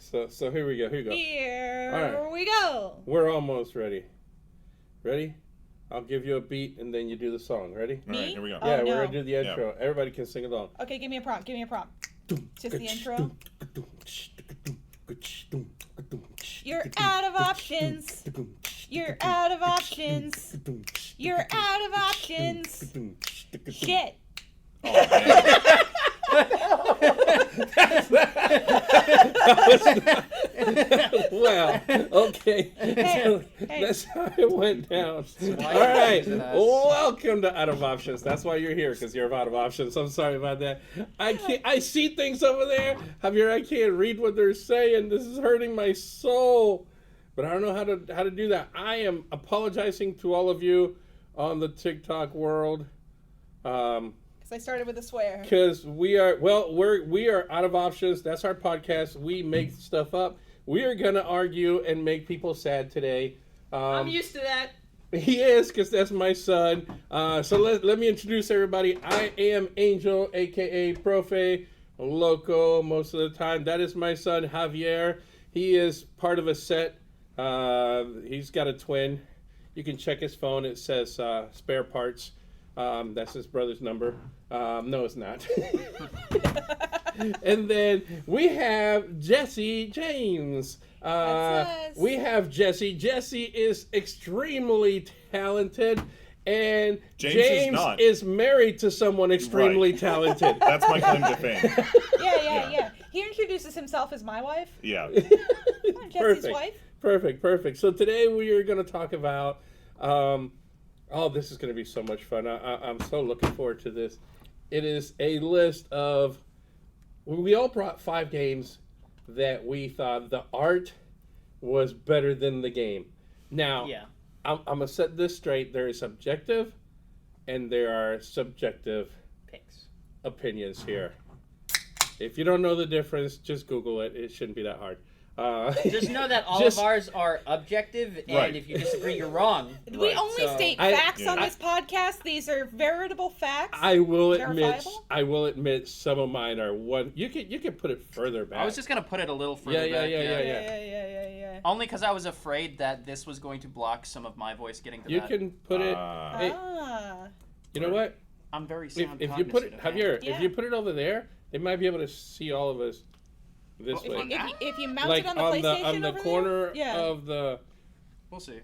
So here we go. Here we go. We're almost ready. Ready? I'll give you a beat and then you do the song. Ready? Me? All right, here we go. Yeah, Oh, we're no. gonna do the intro. Everybody can sing along. Okay, give me a prompt. Just the intro. You're out of options. You're out of options. You're out of options. Shit. Oh, man. Well, okay. Hey. That's how it went down. All why right. you're us. Welcome to Out of Options. That's why you're here, because you're out of options. I'm sorry about that. I see things over there. Javier, I can't read what they're saying. This is hurting my soul. But I don't know how to do that. I am apologizing to all of you on the TikTok world. Because I started with a swear. Because we are out of options. That's our podcast. We make stuff up. We are gonna argue and make people sad today. I'm used to that. He is, because that's my son. So let me introduce everybody. I am Angel, aka Profe Loco, most of the time. That is my son Javier. He is part of a set. He's got a twin. You can check his phone. It says spare parts. That's his brother's number. No, it's not. And then we have Jesse James. That's us. We have Jesse. Jesse is extremely talented. And James is not. is married to someone extremely talented. That's my claim to fame. Yeah. He introduces himself as my wife. Yeah. I'm Jesse's wife. Perfect. So today we are going to talk about... this is going to be so much fun. I'm so looking forward to this. It is a list of... We all brought 5 games that we thought the art was better than the game. Now, Yeah. I'm going to set this straight. There is objective and there are subjective Picks. opinions here. If you don't know the difference, just Google it. It shouldn't be that hard. Just know that all Just- of ours are objective, and Right. if you disagree, you're wrong. We only So- state I- facts on yeah. this podcast. These are veritable facts. I will Verifiable? admit some of mine are one. You can put it further back. I was just gonna put it a little further Yeah. back. Yeah. Only because I was afraid that this was going to block some of my voice getting to You that. can put it. Hey, Ah. you know what? I'm very If sound. you put it, cognizant of Javier, Yeah. if you put it over there, they might be able to see all of us this Well, way. If you mount Like it on the PlayStation on the over corner there? Yeah. of the. We'll see.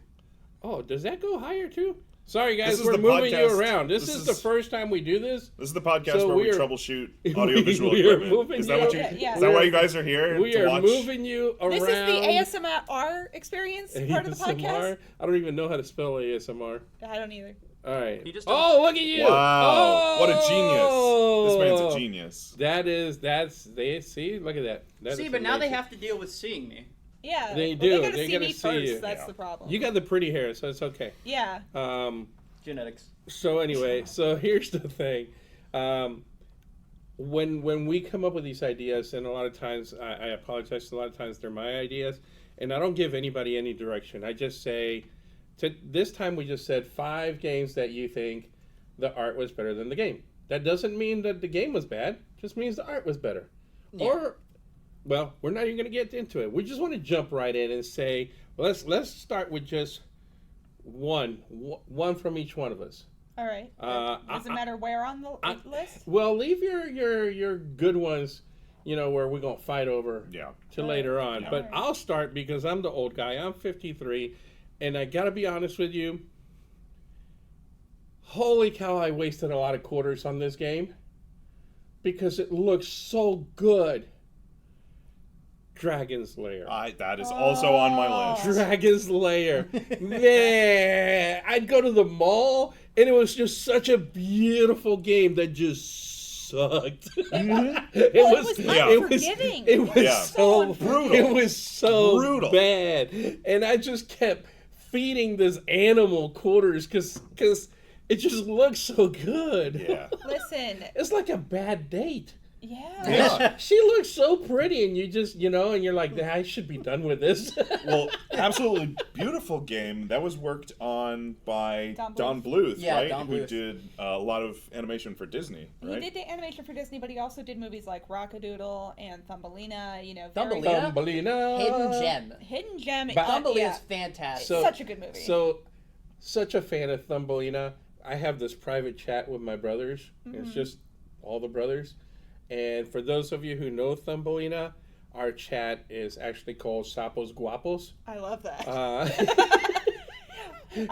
Oh, does that go higher too? Sorry guys, This is we're the moving you podcast. around. This This is the is- first time we do this. This is the podcast So where we we are- troubleshoot audiovisual we are equipment. moving Is that what you? you- Yeah. Is that why you guys are here? We to are watch? moving you around. This is the ASMR experience part of the podcast? ASMR? I don't even know how to spell ASMR. I don't either. All right. You just Oh, look at you! Wow! What a genius! This man's Oh! a genius. They see. Look at that. That See, is but now they amazing. have to deal with seeing me. Yeah. They well, do. They gotta They see gotta me see first. you. That's Yeah. the problem. You got the pretty hair, so it's okay. Yeah. Genetics. So anyway, so here's the thing. When we come up with these ideas, and a lot of times I apologize. A lot of times they're my ideas, and I don't give anybody any direction. I just say, this time we just said 5 games that you think the art was better than the game. That doesn't mean that the game was bad. It just means the art was better. Yeah. Or, well, we're not even going to get into it. We just want to jump right in and say, well, let's start with just one from each one of us. All right. Does it I- matter where on the list? Well, leave your good ones, where we're going to fight over Yeah. to All later right. on. Yeah. But All right. I'll start because I'm the old guy. I'm 53, and I got to be honest with you. Holy cow, I wasted a lot of quarters on this game because it looks so good. Dragon's Lair. That is also on my list. Dragon's Lair. Man, I'd go to the mall and it was just such a beautiful game that just sucked. Mm-hmm. It Well, was unforgiving. It was Yeah. so Brutal. It was so Brutal. bad. And I just kept feeding this animal quarters cuz it just looks so good. Yeah. Listen. It's like a bad date. Yeah. She looks so pretty, and you just, and you're like, I should be done with this. Well, absolutely beautiful game. That was worked on by Don Bluth. Don Bluth, Yeah, right? Don Who Bluth. did a lot of animation for Disney, He right? did the animation for Disney, but he also did movies like Rockadoodle and Thumbelina. Thumbelina? Thumbelina. Hidden Gem. Hidden Gem. But- Thumbelina's fantastic. So- such a good movie. So, such a fan of Thumbelina. I have this private chat with my brothers. It's just all the brothers. And for those of you who know Thumbelina, our chat is actually called Sapos Guapos. I love that. I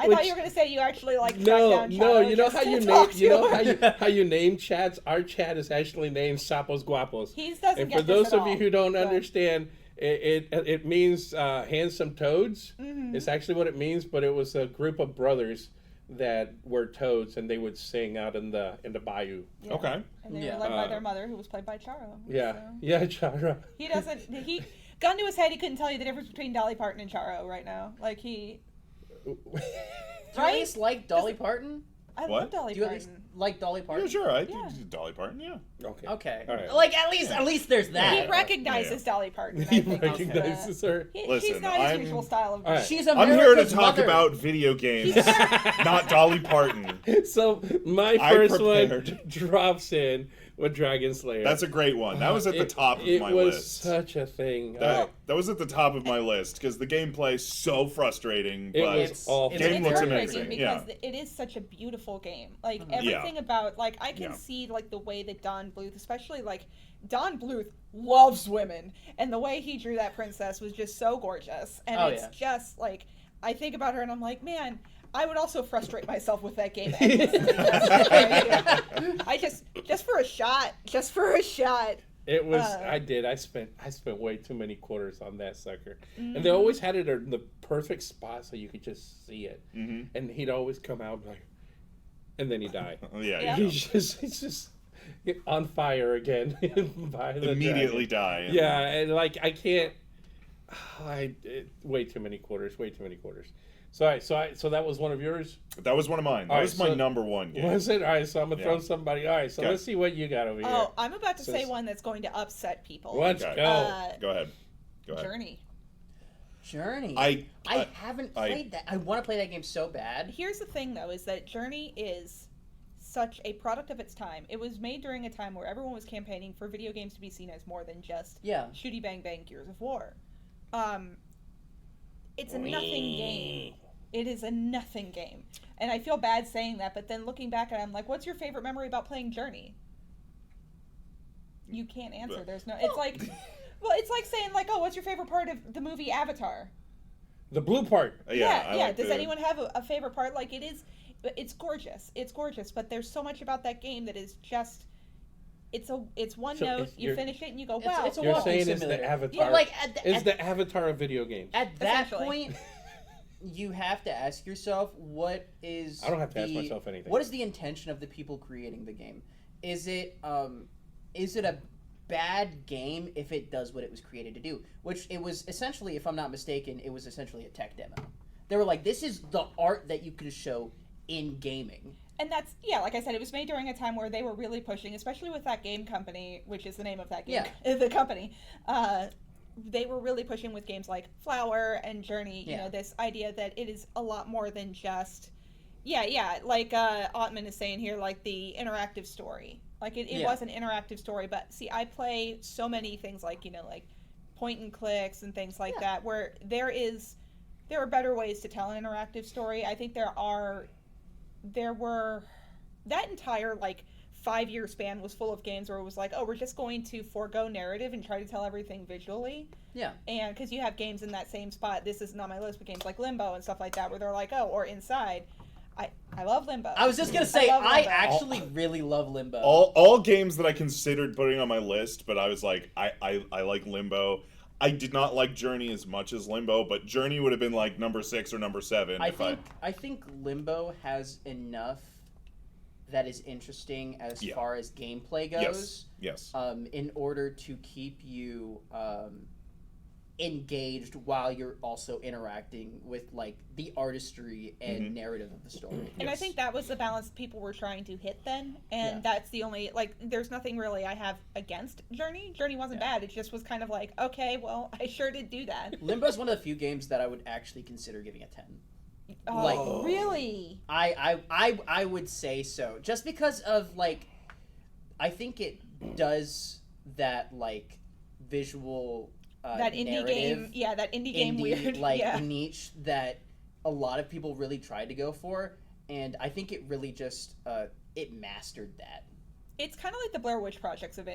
which- thought you were going to say you actually like tracked No, down no, Chato you know just how to you talk name, to him. how you name chats. Our chat is actually named Sapos Guapos. He doesn't And get for this those at of you all, who don't but- understand, it means handsome toads. It's actually what it means, but it was a group of brothers that were toads, and they would sing out in the bayou. Yeah. Okay. And they Yeah. were led by their mother, who was played by Charo. Yeah, So. yeah, Chara. He doesn't. He gun to his head. He couldn't tell you the difference between Dolly Parton and Charo right now. Like he. Do you at Right? least like Dolly Parton? I What? love Dolly Do you at Parton. least like Dolly Parton? Yeah, sure. I Yeah. think Dolly Parton, yeah. Okay. Okay. All right. Like at least there's He that. recognizes Dolly Parton. I He think recognizes her. She's Listen, not his I'm- usual style of. All right. She's I'm America's here to talk mother. about video games, not Dolly Parton. So my I first one prepared. drops in with Dragon Slayer. That's a great one. That was at the top of my It was list. such a thing. That was at the top of my list because the gameplay's so frustrating. It But was awful. it's Game looks heartbreaking amazing. because Yeah. it is such a beautiful game. Like everything about I can Yeah. see like the way that Don Bluth, especially like Don Bluth loves women, and the way he drew that princess was just so gorgeous. And Oh, it's yeah. just like I think about her and I'm like, man, I would also frustrate myself with that game. I just for a shot. It was. Uh, I spent way too many quarters on that sucker, and they always had it in the perfect spot so you could just see it. Mhm. And he'd always come out like, and then he'd die. Yeah, Yeah. you He's just on fire again by the immediately dragon. die. Yeah, and like I can't. Way too many quarters. Way too many quarters. So that was one of yours. That was one of mine. That All right, was my so- number one game. Was it? All right. So I'm gonna Yeah. throw somebody. All right. So Okay. let's see what you got over here. Oh, I'm about to So say it's- one that's going to upset people. Let's Okay. go. Go ahead. Go ahead. Journey. Journey. I haven't played that. I want to play that game so bad. Here's the thing, though, is that Journey is such a product of its time. It was made during a time where everyone was campaigning for video games to be seen as more than just Yeah. shooty bang bang Gears of War. It's a nothing game. It is a nothing game. And I feel bad saying that, but then looking back at it, I'm like, what's your favorite memory about playing Journey? You can't answer. There's no... It's like... Well, it's like saying, like, oh, what's your favorite part of the movie Avatar? The blue part. Yeah. I like Does the- anyone have a favorite part? Like, it's gorgeous. It's gorgeous, but there's so much about that game that is just... It's one So note, if you you're- finish it, and you go, It's- wow. it's a You're walking saying it's the simulator. avatar. Yeah, like It's the avatar of video games. at that Essentially. point, you have to ask yourself, what is I don't have to ask myself anything. What is the intention of the people creating the game? Is it a bad game if it does what it was created to do? Which it was essentially, if I'm not mistaken, it was essentially a tech demo. They were like, this is the art that you can show in gaming. And that's, like I said, it was made during a time where they were really pushing, especially with that game company, which is the name of that game, the company. They were really pushing with games like Flower and Journey, you know, this idea that it is a lot more than just, like Ottman is saying here, like the interactive story. Like it was an interactive story, but see, I play so many things like, like point and clicks and things like that, where there are better ways to tell an interactive story. I think there were that entire like 5-year span was full of games where it was like, oh, we're just going to forego narrative and try to tell everything visually. Yeah. And because you have games in that same spot, this isn't on my list, but games like Limbo and stuff like that, where they're like, oh, or Inside. I love Limbo. I was just gonna say, love I Limbo. actually really love Limbo. all games that I considered putting on my list, but I was like, I like Limbo. I did not like Journey as much as Limbo, but Journey would have been like number 6 or number 7. I think Limbo has enough that is interesting as far as gameplay goes. Yes. In order to keep you engaged while you're also interacting with like the artistry and narrative of the story. And I think that was the balance people were trying to hit then, and that's the only, like, there's nothing really I have against Journey. Journey wasn't bad. It just was kind of like, okay, well, I sure did do that. Limbo is one of the few games that I would actually consider giving a 10. Oh, Like, really? I would say so, just because of like, I think it does that like visual that indie game, that indie game weird, niche that a lot of people really tried to go for, and I think it really just it mastered that. It's kind of like the Blair Witch projects of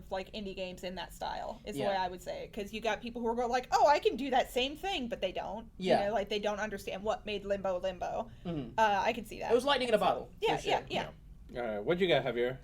like indie games in that style is the way I would say it, because you got people who are going like, oh, I can do that same thing, but they don't. Yeah, you know, like they don't understand what made Limbo. Mm-hmm. I can see that. It was lightning in a bottle. Yeah, sure. yeah. All right, what you got, Javier?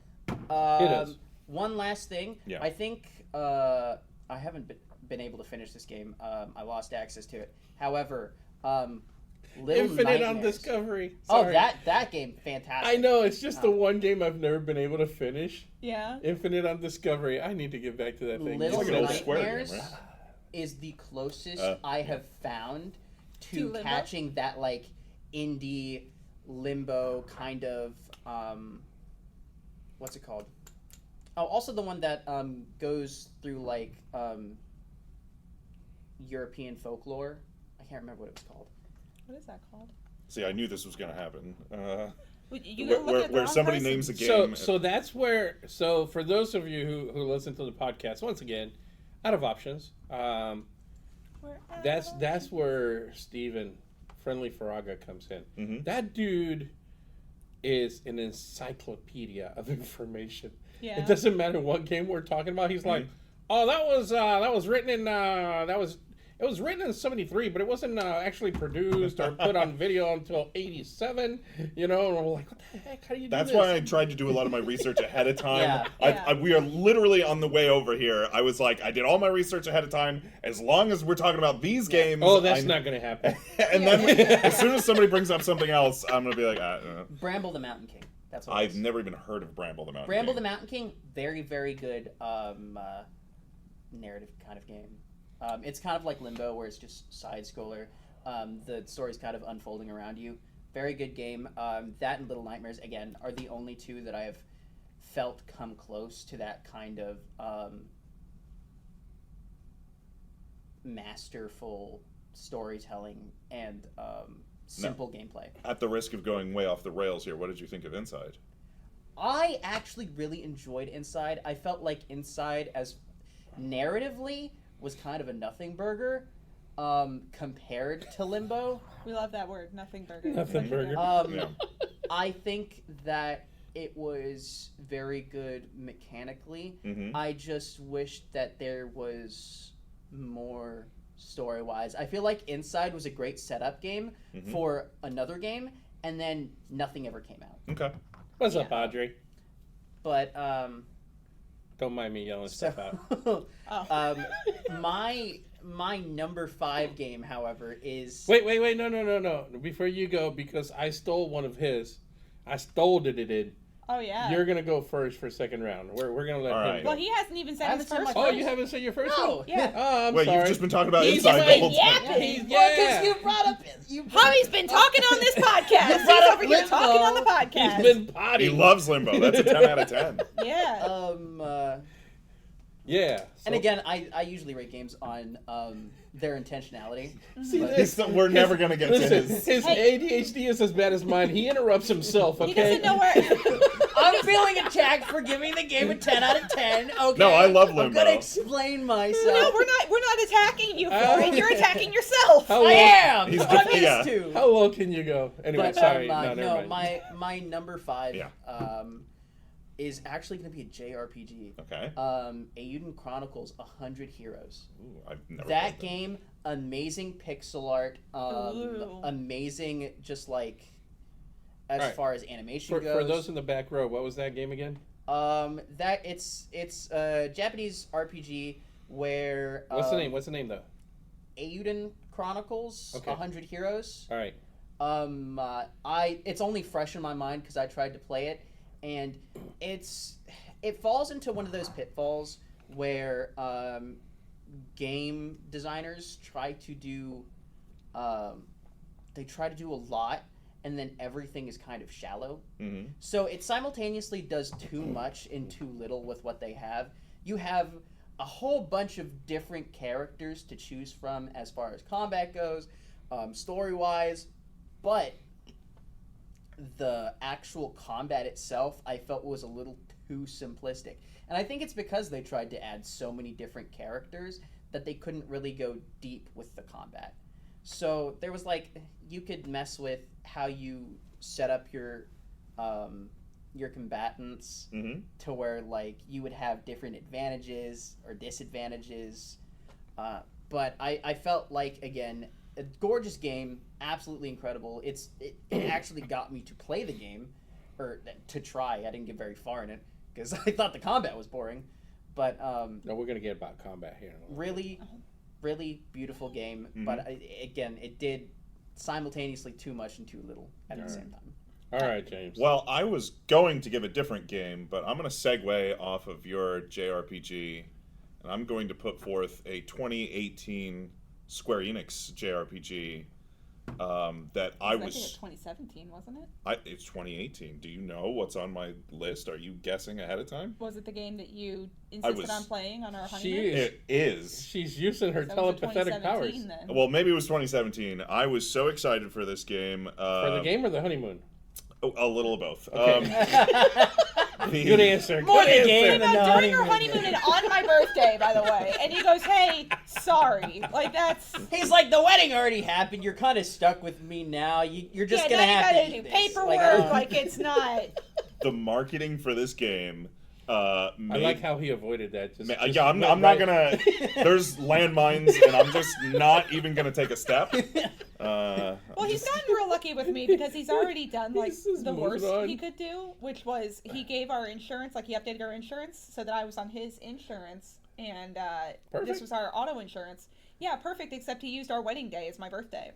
One last thing. Yeah. I think I haven't been able to finish this game. I lost access to it. However, Little Infinite Nightmares. on Discovery. Oh, Sorry. that game, fantastic. I know, it's just the one game I've never been able to finish. Yeah. Infinite on Discovery. I need to get back to that thing. Little It's like an old Square game, Nightmares right? is the closest I have found to Limbo? catching that like indie limbo kind of what's it called? Oh, also the one that goes through like European folklore. I can't remember what it was called. What is that called? See, I knew this was going to happen. Where somebody names a game. So that's where. So for those of you who listen to the podcast, once again, out of options. That's where Steven Friendly Faraga comes in. Mm-hmm. That dude is an encyclopedia of information. Yeah. It doesn't matter what game we're talking about. He's like, oh, that was written in it was written in 73, but it wasn't actually produced or put on video until 87. You know, and we're like, what the heck? How do you do That's this? why I tried to do a lot of my research ahead of time. Yeah. We are literally on the way over here. I was like, I did all my research ahead of time. As long as we're talking about these games. Oh, that's not going to happen. And then as soon as somebody brings up something else, I'm going to be like, Bramble the Mountain King. That's what I've never even heard of Bramble the Mountain Bramble King. the Mountain King, very, very good narrative kind of game. It's kind of like Limbo, where it's just side-scroller. The story's kind of unfolding around you. Very good game. That and Little Nightmares, again, are the only two that I have felt come close to that kind of masterful storytelling and simple gameplay. At the risk of going way off the rails here, what did you think of Inside? I actually really enjoyed Inside. I felt like Inside, as narratively, was kind of a nothing burger compared to Limbo. We love that word, nothing burger. Nothing burger. Yeah. I think that it was very good mechanically. Mm-hmm. I just wish that there was more story-wise. I feel like Inside was a great setup game for another game, and then nothing ever came out. Okay. What's up, Audrey? But Don't mind me yelling stuff out. my number 5 game, however, is Wait, no. Before you go, because I stole one of his. I stole it. Oh yeah. You're gonna go first for second round. We're gonna let All him right. go. Well, he hasn't even I said haven't his said first my one. Oh, you haven't said your first No. one? Yeah. Oh, I'm Wait, sorry. you've just been talking about He's Inside the been whole time. yapping. Well, Yeah. because you brought up Hobby's been talking on this podcast. He's brought up over here Limbo. talking on the podcast. He's been potty. He loves Limbo. That's a 10 out of 10. Yeah. Yeah. So, And again, I usually rate games on their intentionality. see but- this? We're never going to get to Listen, his. his ADHD is as bad as mine. He interrupts himself. Okay. He doesn't know where. I'm feeling attacked for giving the game a 10 out of 10. Okay. No, I love I'm Limbo. gonna explain myself. No, we're not attacking you for it. You're attacking yourself. How I low, am. He's I'm def- yeah. used to. how low can you go? Anyway, But sorry. no, never mind. my number 5 Yeah. is actually going to be a JRPG. Okay. Eiyuden Chronicles 100 Heroes. Ooh, I've never That played game, amazing pixel art, Ooh. amazing just like as Alright. far as animation For goes. those in the back row, what was that game again? That it's a Japanese RPG where What's the name? What's the name though? Eiyuden Chronicles Okay. 100 Heroes. All right. It's only fresh in my mind because I tried to play it, and it falls into one of those pitfalls where game designers try to do, they try to do a lot, and then everything is kind of shallow. Mm-hmm. So it simultaneously does too much and too little with what they have. You have a whole bunch of different characters to choose from as far as combat goes, story-wise, but the actual combat itself, I felt was a little too simplistic. And I think it's because they tried to add so many different characters that they couldn't really go deep with the combat. So there was like, you could mess with how you set up your combatants to where like you would have different advantages or disadvantages. But I felt like, again, a gorgeous game, absolutely incredible. It actually got me to play the game, or to try. I didn't get very far in it because I thought the combat was boring. But no, we're gonna get about combat here. Really, really beautiful game. But again, it did simultaneously too much and too little at the same time. All right, James. Well, I was going to give a different game, but I'm going to segue off of your JRPG, and I'm going to put forth a 2018 Square Enix JRPG that I was. I think it's 2017, wasn't it? It's 2018. Do you know what's on my list? Are you guessing ahead of time? Was it the game that you insisted on playing on our honeymoon? It is. She's using her So was it telepathetic powers. 2017 then? Well, maybe it was 2017. I was so excited for this game. For the game or the honeymoon? A little of both. Okay. Good answer. More Good the game answer. than the During our honeymoon and on my birthday, by the way. And he goes, hey, sorry. Like, that's... He's like, the wedding already happened. You're kind of stuck with me now. You're just yeah, gonna now have you to gotta eat do this. paperwork. Like, it's not... The marketing for this game. I like how he avoided that. Just I'm went not right- gonna. There's landmines, and I'm just not even gonna take a step. Well, he's gotten real lucky with me because he's already done like He's just the moving worst on. he could do, which was he gave our insurance, like he updated our insurance so that I was on his insurance, and Perfect. this was our auto insurance. Yeah, perfect, except he used our wedding day as my birthday.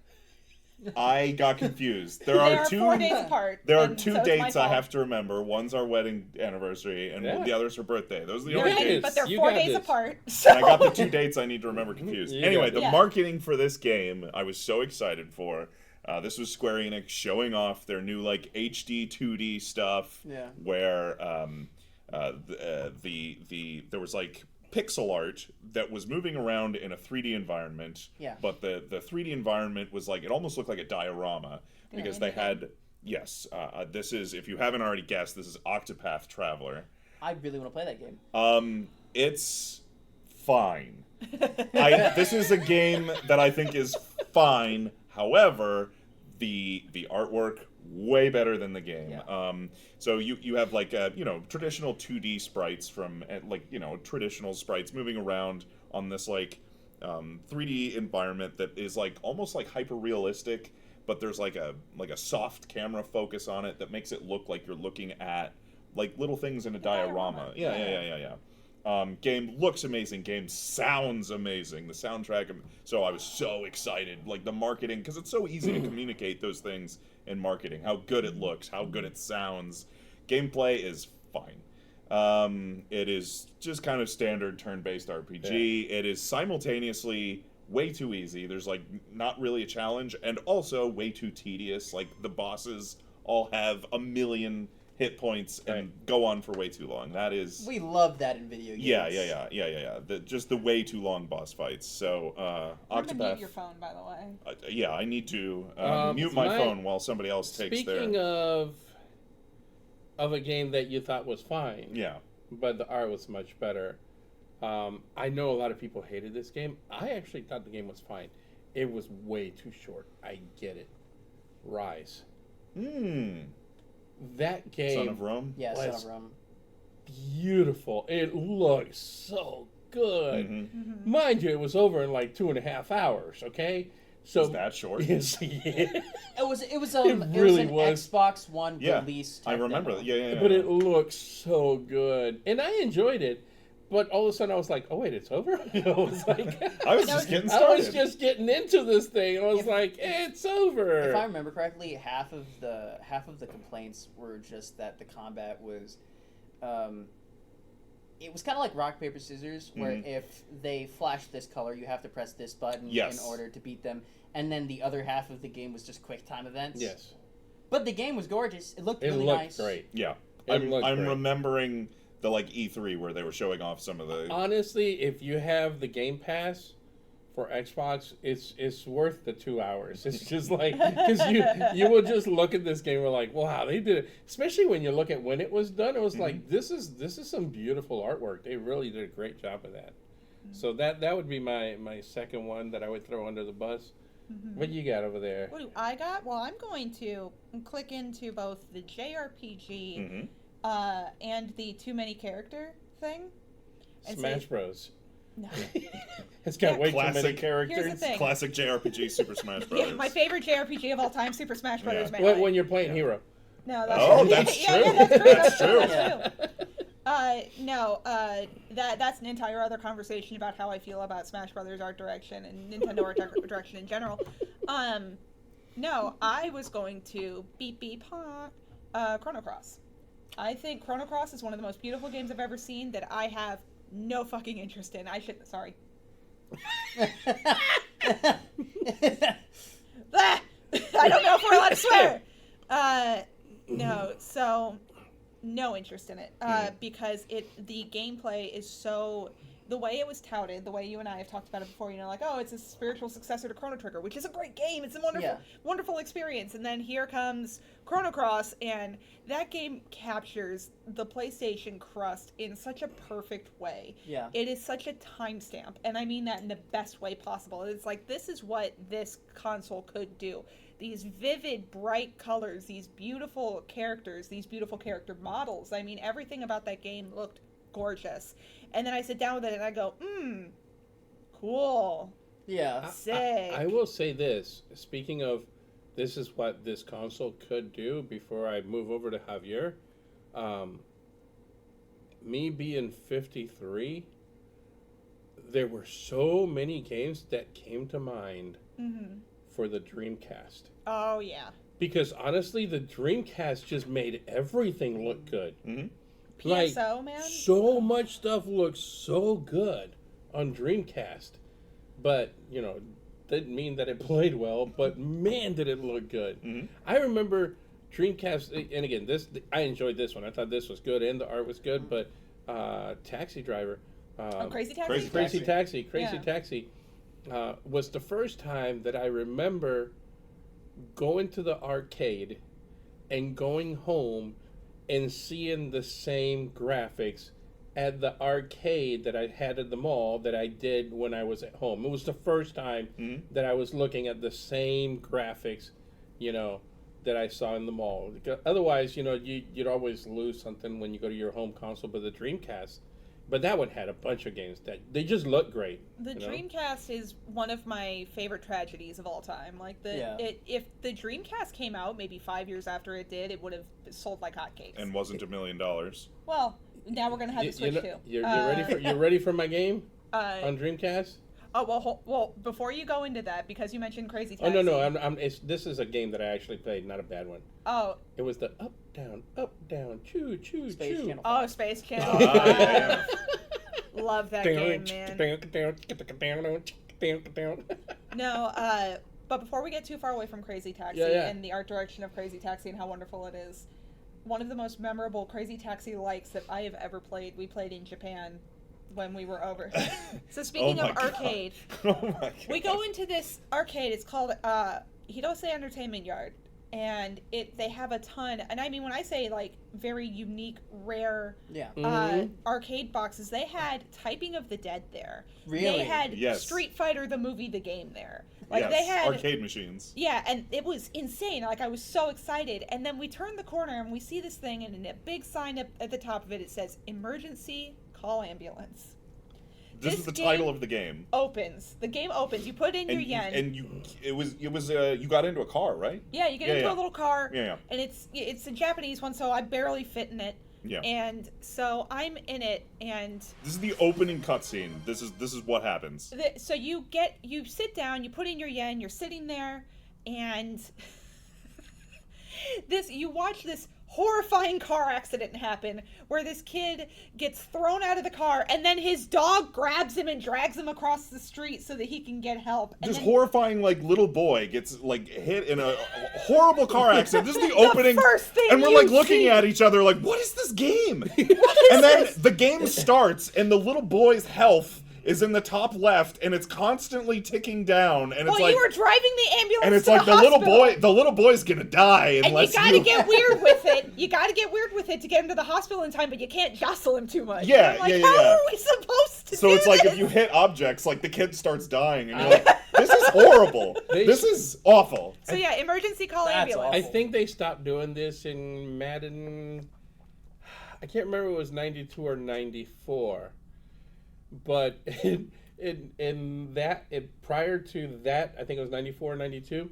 I got confused. There They are are two. 4 days apart. There are and two so it's my dates I fault. have to remember. One's our wedding anniversary, and Yeah. the other's her birthday. Those are the You only got dates. this. But they're You 4 got days this. apart. So. And I got the two dates I need to remember confused. You Anyway, got the this. marketing for this game, I was so excited for. This was Square Enix showing off their new like HD 2D stuff. Yeah. Where there was like pixel art that was moving around in a 3D environment. Yeah. But the 3D environment was like, it almost looked like a diorama because they had. Yes, this is, if you haven't already guessed, this is Octopath Traveler. I really want to play that game. It's fine. This is a game that I think is fine. However, the artwork way better than the game. Yeah. So you have like traditional 2D sprites from traditional sprites moving around on this like 3D environment that is like almost like hyper realistic, but there's like a soft camera focus on it that makes it look like you're looking at like little things in a diorama. Yeah. Game looks amazing. Game sounds amazing. The soundtrack. So I was so excited. Like the marketing, because it's so easy to communicate those things in marketing. How good it looks, how good it sounds. Gameplay is fine. It is just kind of standard turn-based RPG. Yeah. It is simultaneously way too easy. There's like not really a challenge, and also way too tedious. Like the bosses all have a million hit points and go on for way too long. That is, We love that in video games. Yeah. Just the way too long boss fights. So Remember to mute Octopath. your phone, by the way. Yeah, I need to mute my phone while somebody else takes their. Speaking of a game that you thought was fine, Yeah. but the art was much better. I know a lot of people hated this game. I actually thought the game was fine. It was way too short. I get it. Rise. That game Son of Rome. Yeah, Son was of Rome. beautiful. It looks so good. Mind you, it was over in like 2.5 hours. Okay, so Is that short? Yes, yeah. It was really an was. Xbox One Yeah, release. I type remember demo. that. Yeah. But it looks so good, and I enjoyed it. But all of a sudden, I was like, "Oh wait, it's over." I was like, I was just getting I started. was just getting into this thing. I was like, "It's over." If I remember correctly, half of the complaints were just that the combat was it was kind of like rock, paper, scissors, where if they flash this color, you have to press this button in order to beat them. And then the other half of the game was just quick time events. Yes. But the game was gorgeous. It looked really nice. It looked great. Yeah. I'm remembering the E3 where they were showing off some of the... Honestly, if you have the Game Pass for Xbox, it's worth the 2 hours. It's just like, because you will just look at this game and like, wow, they did it. Especially when you look at when it was done, it was like, this is some beautiful artwork. They really did a great job of that. So that would be my second one that I would throw under the bus. What you got over there? What do I got? Well, I'm going to click into both the JRPG and the too many character thing. And Smash Bros. No. It's got way too many Classic characters. Here's the thing. Classic JRPG Super Smash Bros. Yeah, my favorite JRPG of all time, Super Smash Bros. Yeah. Melee. When you're playing Hero. No, that's Oh, true. that's Yeah, true. that's true. That's true. Yeah. No, that's an entire other conversation about how I feel about Smash Brothers art direction and Nintendo art direction in general. No, I was going to Chrono Cross. I think Chrono Cross is one of the most beautiful games I've ever seen that I have no fucking interest in. Sorry. I don't know if we're allowed to swear. No, so no interest in it because the gameplay is so, the way it was touted, the way you and I have talked about it before, like, oh, it's a spiritual successor to Chrono Trigger, which is a great game. It's a wonderful experience. And then here comes Chrono Cross, and that game captures the PlayStation crust in such a perfect way. Yeah. It is such a timestamp, and I mean that in the best way possible. It's like, this is what this console could do. These vivid, bright colors, these beautiful characters, these beautiful character models. I mean, everything about that game looked gorgeous. And then I sit down with it and I go, cool. Yeah. Sick. I will say this. Speaking of, this is what this console could do before I move over to Javier. Me being 53, there were so many games that came to mind for the Dreamcast. Oh, yeah. Because honestly, the Dreamcast just made everything look good. PSO, man. So much stuff looks so good on Dreamcast. But, didn't mean that it played well, but man, did it look good. I remember Dreamcast, and again, I enjoyed this one. I thought this was good, and the art was good, but Taxi Driver. Crazy Taxi? Crazy Taxi was the first time that I remember going to the arcade and going home and seeing the same graphics at the arcade that I had at the mall that I did when I was at home. It was the first time that I was looking at the same graphics, that I saw in the mall. Otherwise, you'd always lose something when you go to your home console, but the Dreamcast. But that one had a bunch of games that they just look great. The Dreamcast is one of my favorite tragedies of all time. Like if the Dreamcast came out maybe 5 years after it did, it would have sold like hotcakes. And wasn't $1 million. Well, now we're gonna have the Switch too. You're ready for my game on Dreamcast? Oh well. Before you go into that, because you mentioned Crazy Taxi. Oh no! This is a game that I actually played, not a bad one. Oh. It was the up down, choo choo Space choo. Channel. Oh, Space Channel. Yeah. Love that game, man. No, but before we get too far away from Crazy Taxi and the art direction of Crazy Taxi and how wonderful it is, one of the most memorable Crazy Taxi likes that I have ever played, we played in Japan when we were over. So speaking of arcade, we go into this arcade. It's called Hirose Entertainment Yard, and they have a ton. And I mean, when I say like very unique, rare arcade boxes, they had Typing of the Dead there. Really? They had Yes. Street Fighter the movie, the game there. Like yes, they had arcade machines. Yeah, and it was insane. Like I was so excited. And then we turn the corner and we see this thing, and in a big sign up at the top of it, it says "Emergency Call Ambulance." This is the title of the game. Opens. The game opens. You put in your yen. And you got into a car, right? Yeah, you get into a little car. Yeah. And it's a Japanese one, so I barely fit in it. Yeah. And so I'm in it, and This is the opening cutscene. This is what happens. so you sit down, you put in your yen, you're sitting there, and you watch this horrifying car accident happen where this kid gets thrown out of the car and then his dog grabs him and drags him across the street so that he can get help. And This then horrifying, like, little boy gets, like, hit in a horrible car accident. This is the opening. first thing and we're, you like, looking see. at each other like, what is this game? And then the game starts, and the little boy's health is in the top left, and it's constantly ticking down, and it's well, like, you were driving the ambulance and it's to like the the little boy's gonna die and unless you gotta get weird with it. You gotta get weird with it to get him to the hospital in time, but you can't jostle him too much. Yeah, I'm like, yeah, how yeah. are we supposed to So do it's like this? if you hit objects, like the kid starts dying, and you're like, this is horrible. This is awful. So yeah, emergency call That's ambulance. I think they stopped doing this in Madden. I can't remember if it was 92 or 94, but prior to that, I think it was 94 or 92.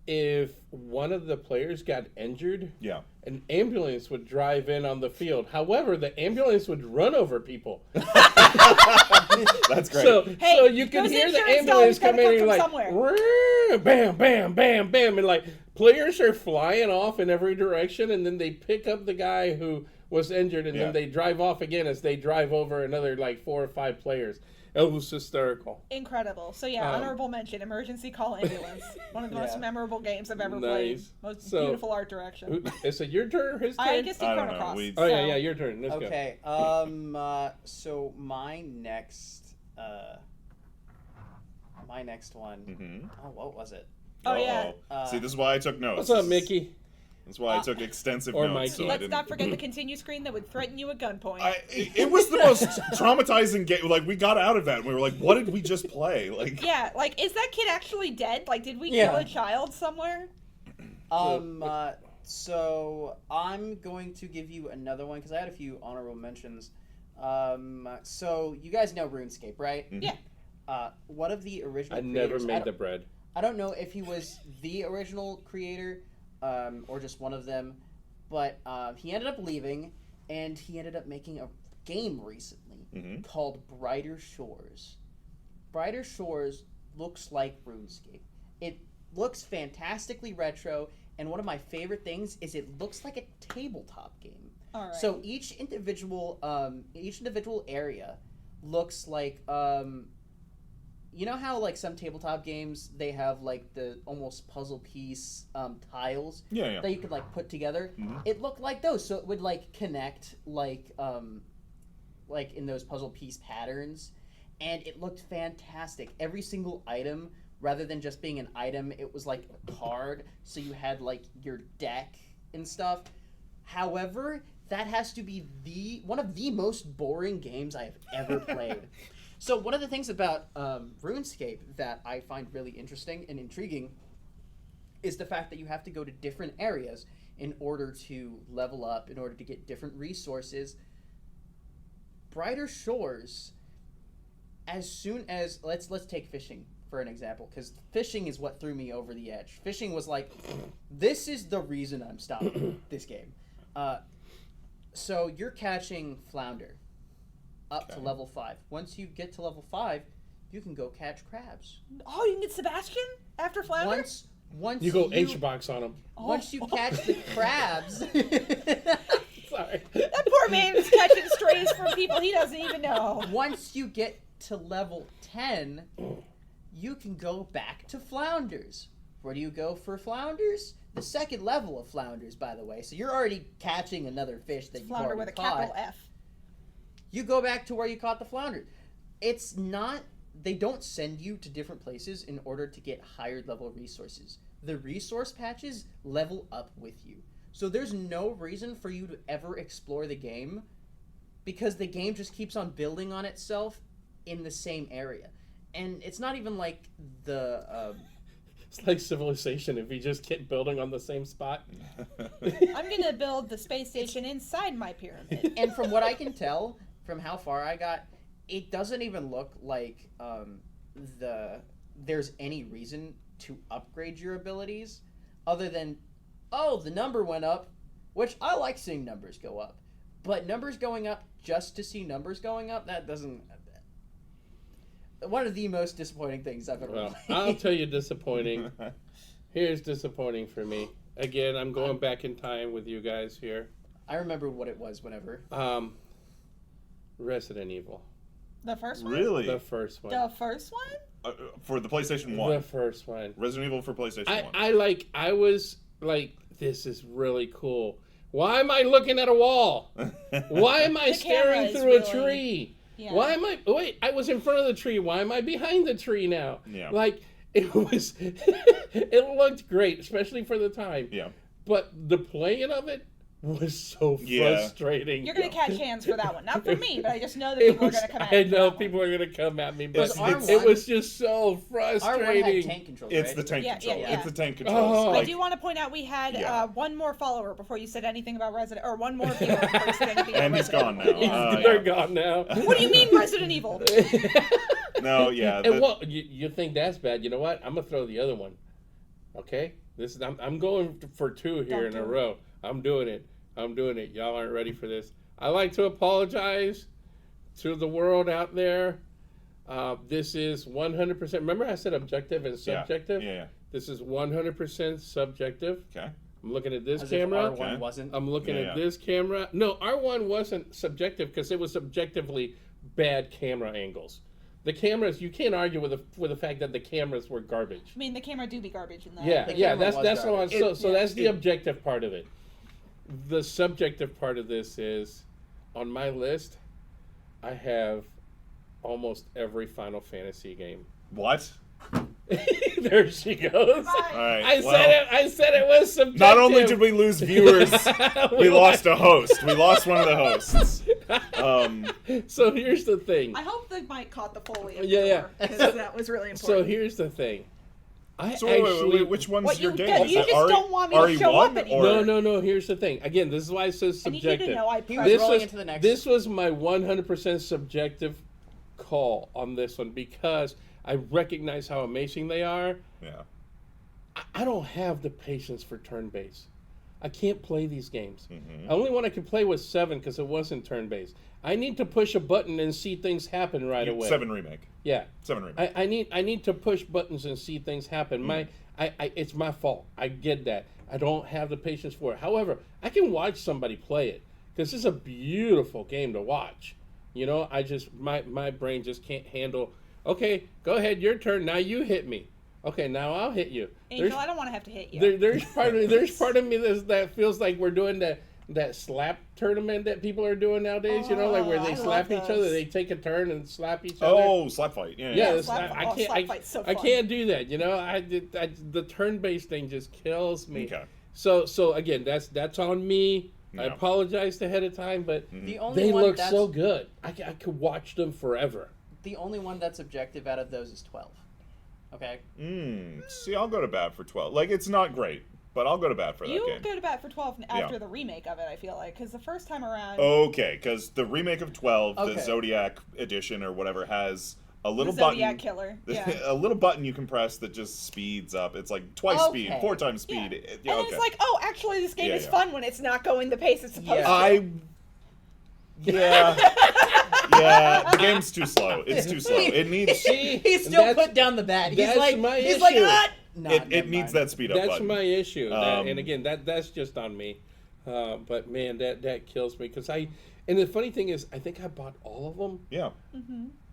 If one of the players got injured, Yeah. an ambulance would drive in on the field. However, the ambulance would run over people. That's great. Hey, so you could those hear the insurance ambulance dollars gotta come in come and from like, somewhere. "Rrrr," bam, bam, bam, bam, and like players are flying off in every direction, and then they pick up the guy who was injured, and Yeah. then they drive off again as they drive over another like 4 or 5 players. It was hysterical. Incredible. So yeah, honorable mention, emergency call ambulance. One of the most Yeah. memorable games I've ever played. Nice. Most So- beautiful art direction. Is it your turn or his turn? I just did I don't Chrono know. Cross. We- Oh yeah, so- yeah, your turn. Let's go. Okay. So my next one. Mhm. Oh, what was it? Oh, yeah. See, this is why I took notes. What's up, Mickey? That's why I took extensive Or notes. Mikey. So I Let's didn't. not forget the continue screen that would threaten you at gunpoint. It was the most traumatizing game. Like, we got out of that, and we were like, what did we just play? Like, Yeah, like, is that kid actually dead? Like, did we Yeah. kill a child somewhere? So I'm going to give you another one because I had a few honorable mentions. So you guys know RuneScape, right? Mhm. Yeah. One of the original I never creators- made the bread. I don't know if he was the original creator or just one of them, but he ended up leaving, and he ended up making a game recently Mhm. called Brighter Shores. Brighter Shores looks like RuneScape. It looks fantastically retro, and one of my favorite things is it looks like a tabletop game. All right. So each individual area looks like you know how like some tabletop games they have like the almost puzzle piece tiles yeah. that you could like put together. Mhm. It looked like those, so it would like connect like in those puzzle piece patterns, and it looked fantastic. Every single item, rather than just being an item, it was like a card, so you had like your deck and stuff. However, that has to be one of the most boring games I have ever played. So one of the things about RuneScape that I find really interesting and intriguing is the fact that you have to go to different areas in order to level up, in order to get different resources. Brighter Shores, as soon as let's take fishing for an example, because fishing is what threw me over the edge. Fishing was like, this is the reason I'm stopping this game. So you're catching flounder up to level 5. Once you get to level 5, you can go catch crabs. Oh, you can get Sebastian after Flounder? Once You go H-box on him. Once you catch the crabs, Sorry. That poor man is catching strays from people he doesn't even know. once you get to level 10, you can go back to flounders. Where do you go for flounders? The second level of flounders, by the way. So you're already catching another fish that you've Flounder already with a caught. capital F. You go back to where you caught the flounder. It's not, they don't send you to different places in order to get higher level resources. The resource patches level up with you. So there's no reason for you to ever explore the game because the game just keeps on building on itself in the same area. And it's not even like It's like Civilization if you just keep building on the same spot. I'm going to build the space station inside my pyramid. and from what I can tell, from how far I got, it doesn't even look like there's any reason to upgrade your abilities other than, oh, the number went up, which I like seeing numbers go up. But numbers going up just to see numbers going up, that doesn't... One of the most disappointing things I've ever Well, played. I'll tell you disappointing. Here's disappointing for me. Again, I'm going back in time with you guys here. I remember what it was whenever. Resident Evil. The first one? Really? The first one. The first one? For the PlayStation 1. The first one. Resident Evil for PlayStation 1. I was like, this is really cool. Why am I looking at a wall? Why am I staring through a tree? Yeah. Why am I... Wait, I was in front of the tree. Why am I behind the tree now? Yeah. Like, it was... it looked great, especially for the time. Yeah. But the playing of it was so frustrating. You're going to catch hands for that one. Not for me, but I just know that people are going to come at me. I know people are going to come at me, but R1, it was just so frustrating. R1 had tank controls, It's right? the tank control. Yeah. It's the tank controls. Oh. I do want to point out we had one more follower before you said anything about Resident, or one more viewer first thing about And he's Resident gone Evil. now. They're gone now. What do you mean Resident Evil? No, yeah. And well, you think that's bad? You know what? I'm gonna throw the other one. Okay, I'm going for 2 here in a row. I'm doing it. Y'all aren't ready for this. I like to apologize to the world out there. This is 100%. Remember I said objective and subjective? Yeah. This is 100% subjective. Okay. I'm looking at this As if camera. R1 wasn't. I'm looking at this camera. No, R1 wasn't subjective because it was objectively bad camera angles. The cameras, you can't argue with the fact that the cameras were garbage. I mean, the camera do be garbage in that. Yeah, that's the one. So that's the it- objective part of it. The subjective part of this is, on my list, I have almost every Final Fantasy game. What? There she goes. All right. I said it was subjective. Not only did we lose viewers, we lost a host. We lost one of the hosts. So here's the thing. I hope the mic caught the Foley. Yeah. Because that was really So important. here's the thing. So wait, which one's What your you game? did, Is you it just don't want me to RE1 show up anymore. No. Here's the thing. Again, this is why it says I need subjective. you to know I He was pressed. rolling into the next. This was my 100% subjective call on this one because I recognize how amazing they are. Yeah. I don't have the patience for turn-based. I can't play these games. Mm-hmm. The only one I could play was 7 because it wasn't turn-based. I need to push a button and see things happen right away. 7 remake. Yeah. 7 remake. I need to push buttons and see things happen. It's my fault. I get that. I don't have the patience for it. However, I can watch somebody play it because it's a beautiful game to watch. You know, my brain just can't handle. Okay, go ahead, your turn. Now you hit me. Okay, now I'll hit you. Angel, I don't want to have to hit you. There's part of me that feels like we're doing that slap tournament that people are doing nowadays. You know, like where they I slap love each other. those. They take a turn and slap each other. Oh, slap fight. Yeah. Yeah, slap fight's so I fun. can't do that. You know, the turn-based thing just kills me. Okay. So again, that's on me. I Yeah. apologized ahead of time, but The only they one look that's, so good. I could watch them forever. The only one that's objective out of those is 12. Okay. See, I'll go to bat for 12. Like, it's not great, but I'll go to bat for that You game. go to bat for 12 after the remake of it, I feel like. Because the first time around... Okay, because the remake of 12, the Okay. Zodiac edition or whatever, has a little the Zodiac button. Killer. Yeah. A little button you can press that just speeds up. It's like twice speed, Okay. 4 times speed. Yeah. Yeah, And then okay. it's like, oh, actually, this game Yeah, is yeah. fun when it's not going the pace it's supposed Yeah. to. Yeah, the game's too slow. It's too slow. It needs He still put down the bat. He's that's like, my he's like, issue. ah! Nah, it never needs mind. that speed up That's button. my issue. Um, And again, that's just on me. But man, that kills me because and the funny thing is, I think I bought all of them. Yeah.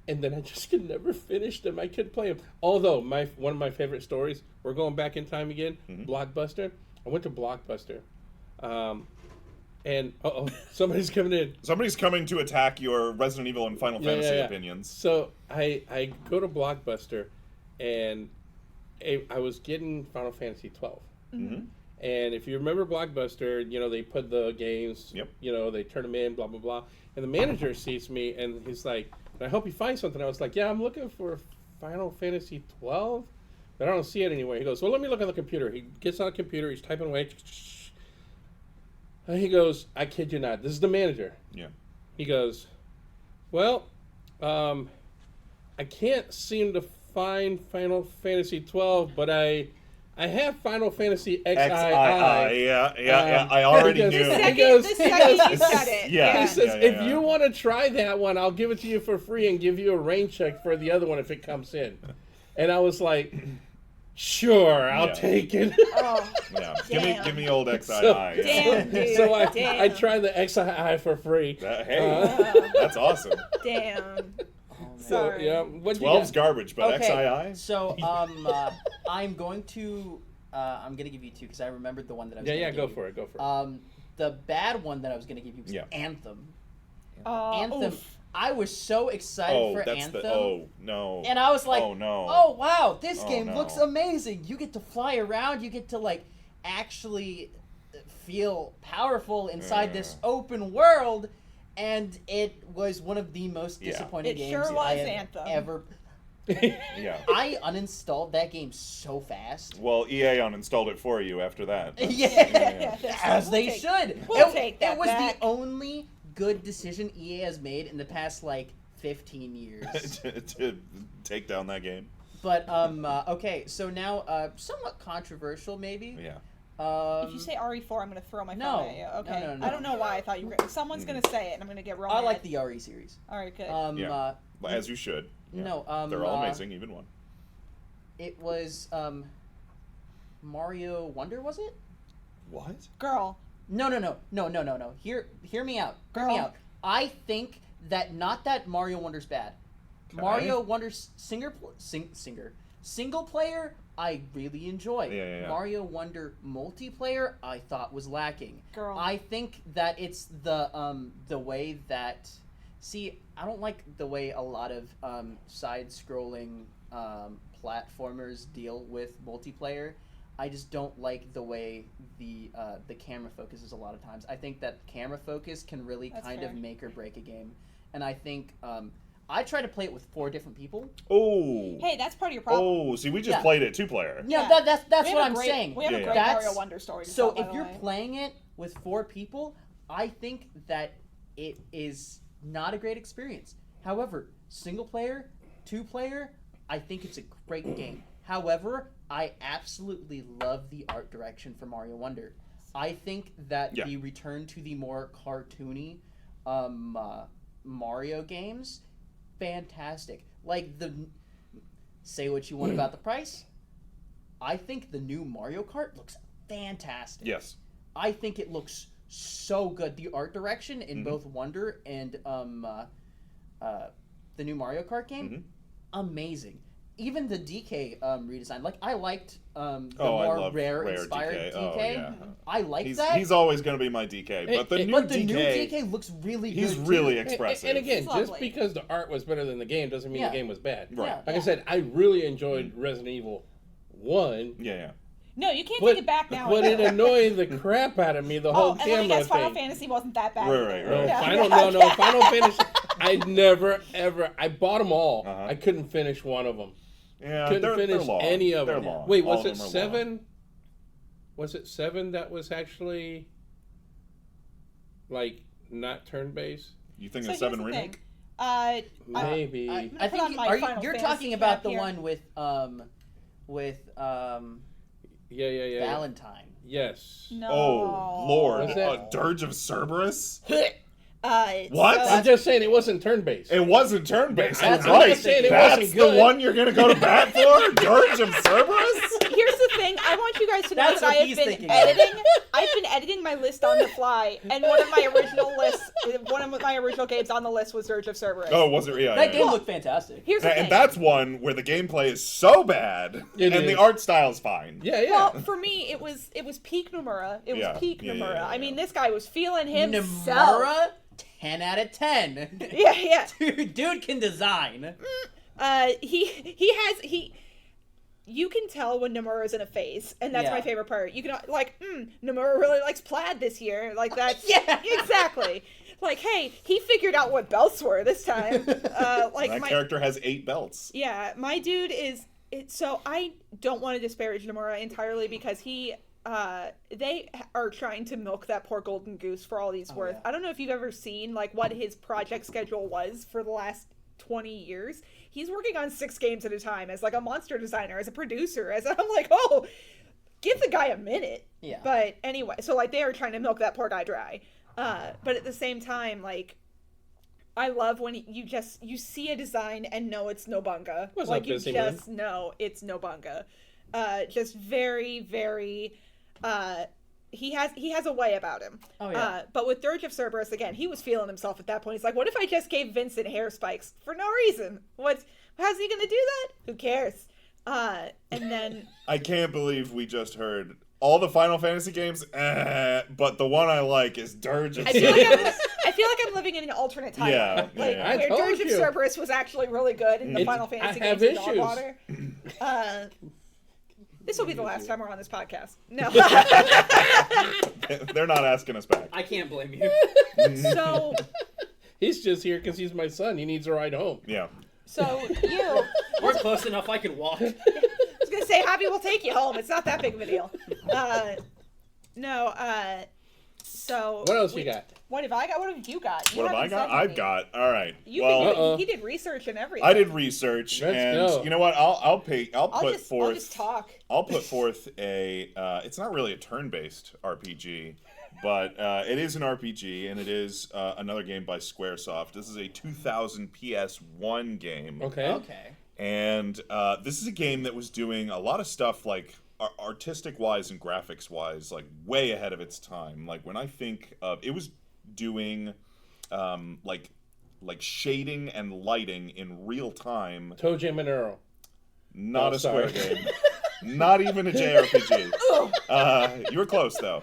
And then I just could never finish them. I couldn't play them. Although one of my favorite stories, we're going back in time again. Blockbuster. I went to Blockbuster, and somebody's coming in. Somebody's coming to attack your Resident Evil and Final Fantasy opinions. So I go to Blockbuster, and I was getting Final Fantasy 12. And if you remember Blockbuster, you know, they put the games, Yep. you know, they turn them in, blah, blah, blah. And the manager sees me, and he's like, I hope you find something. I was like, yeah, I'm looking for Final Fantasy 12, but I don't see it anywhere. He goes, well, let me look on the computer. He gets on the computer, he's typing away. And he goes, I kid you not, this is the manager. Yeah. He goes, well, I can't seem to find Final Fantasy 12, but I have Final Fantasy XII. Yeah. I already because- knew. The second you said it. Yeah. He says, yeah, if yeah. you want to try that one, I'll give it to you for free and give you a rain check for the other one if it comes in. And I was like, Sure, I'll Yeah. take it. Oh, Yeah, Damn. give me old XII. damn, dude. So I damn. tried the XII for free. Hey, that's awesome. Damn. So Sorry. yeah, what 12's garbage, but Okay, XII? so I'm going to give you two because I remembered the one that I was. Yeah, gonna yeah, give go you. for it, go for it. The bad one that I was going to give you was Yeah. Anthem. Oh, Anthem. oof. I was so excited for that's Anthem. oh no. And I was like, oh no. oh wow, this Oh, game no. looks amazing. You get to fly around, you get to like actually feel powerful inside this open world, and it was one of the most Yeah. disappointing It games sure I was have Anthem. ever. Yeah. I uninstalled that game so fast. Well, EA uninstalled it for you after that. Yeah, as they We'll take- should. we'll it, take that it was back. the only good decision EA has made in the past like 15 years. to take down that game. But okay, so now somewhat controversial maybe. Yeah. If you say RE4, I'm gonna throw my No. phone at you. Okay. No, no, I don't know why I thought you were. Someone's gonna say it, and I'm gonna get wrong. I like the RE series. All right, good. Yeah. As you should. Yeah. No, They're all amazing, even one. It was Mario Wonder, was it? What? Girl. No. Hear me out. Hear me Girl. out. I think that not that Mario Wonder's bad. Mario Wonder's single player, I really enjoy. Yeah. Mario Wonder multiplayer, I thought was lacking. Girl. I think that it's the way that. See, I don't like the way a lot of side-scrolling platformers deal with multiplayer. I just don't like the way the camera focuses a lot of times. I think that camera focus can really That's kind fair. of make or break a game. And I think I tried to play it with 4 different people. Oh. Hey, that's part of your problem. Oh, see, we just Yeah. played it 2-player. Yeah, Yeah. that's We have what a I'm great- saying. We have a Yeah, great yeah. Mario Wonder story. To So tell, by if the you're way. playing it with 4 people, I think that it is not a great experience. However, single player, 2-player, I think it's a great game. However, I absolutely love the art direction for Mario Wonder. I think that Yeah. the return to the more cartoony Mario games, fantastic. Like say what you want about the price. I think the new Mario Kart looks fantastic. Yes. I think it looks so good. The art direction in both Wonder and the new Mario Kart game, amazing. Even the DK redesign, like I liked the I more love rare Rare inspired DK. DK. Oh, yeah. I like that. He's always going to be my DK, but the new but the DK, new DK looks really good. he's too. really And, expressive. and again, It's just lovely. because the art was better than the game doesn't mean Yeah. the game was bad. Right. Yeah. Like I said, I really enjoyed Resident Evil 1. Yeah. No, you can't But, take it back now. but it annoyed the crap out of me, the whole and let me camera guess, Final thing. Fantasy wasn't that bad. Right. No, Yeah. Final Fantasy. I never, ever, I bought them all. Uh-huh. I couldn't finish one of them. Yeah, Couldn't they're finish long. any of They're them. long. Wait, All was of it them are 7? long. Was it 7 that was actually, like, not turn-based? You think So of here's 7 the remake? thing. Maybe. I'm I gonna put think on my Final you're Fantasy talking about cap the here. one with Yeah. Valentine. Yes. No. Oh, Lord. Was that- Dirge of Cerberus? So, What? I'm just saying it wasn't turn-based. It wasn't turn-based. That's You're what I'm right. saying, it That's wasn't the good. one you're going to go to bat for? Dirge of Cerberus? here's the thing. I want you guys to know That's that what I have he's been thinking of. editing. I've been editing my list on the fly, and one of my original games on the list was Dirge of Cerberus. Oh, was it? Yeah. That yeah, game yeah. looked fantastic. Here's the thing. And that's one where the gameplay is so bad, It and is. the art style's fine. Yeah. Well, for me, it was peak Nomura. It was Yeah. peak Yeah, Nomura. yeah, I mean, yeah. this guy was feeling himself. Nomura, 10 out of 10. Yeah. Dude can design. You can tell when Nomura's in a phase, and that's Yeah. my favorite part. You can Nomura really likes plaid this year. Like that's Yeah. exactly. Like, hey, he figured out what belts were this time. That character has 8 belts. Yeah, my dude is. So I don't want to disparage Nomura entirely because they are trying to milk that poor golden goose for all he's worth. yeah. I don't know if you've ever seen like what his project schedule was for the last 20 years. He's working on 6 games at a time as like a monster designer, as a producer, I'm like, oh, give the guy a minute. Yeah. But anyway, so like they are trying to milk that poor guy dry. But at the same time, like, I love when you see a design and know it's Nobunga. What's like up, you Busy just know it's Nobunga. just very, very. He has a way about him. Oh yeah. But with Dirge of Cerberus, again, he was feeling himself at that point. He's like, "What if I just gave Vincent hair spikes for no reason? How's he gonna do that? Who cares?" And then I can't believe we just heard all the Final Fantasy games, but the one I like is Dirge of I feel Cerberus. like I'm living in an alternate time. Yeah, like yeah. where I told Dirge of you. Cerberus was actually really good, and the Final Fantasy I have games are issues. Dogwater. This will be the last time we're on this podcast. No. They're not asking us back. I can't blame you. So He's just here because he's my son. He needs a ride home. Yeah. you. We're close enough. I can walk. I was gonna say Javi will take you home. It's not that big of a deal. So What else you got? What have I got? What have you got? You What have I haven't got? said I've anything. got. All right. Uh-oh. He did research and everything. I did research, Let's and go. you know what? I'll put I'll just talk. I'll put forth a. It's not really a turn-based RPG, but it is an RPG, and it is another game by SquareSoft. This is a 2000 PS1 game. Okay. Okay. And this is a game that was doing a lot of stuff like artistic-wise and graphics-wise, like way ahead of its time. Like when I think of it, was doing like shading and lighting in real time. Toe Jam and Earl. Not Oh, a Square sorry. game. Not even a JRPG. You were close though.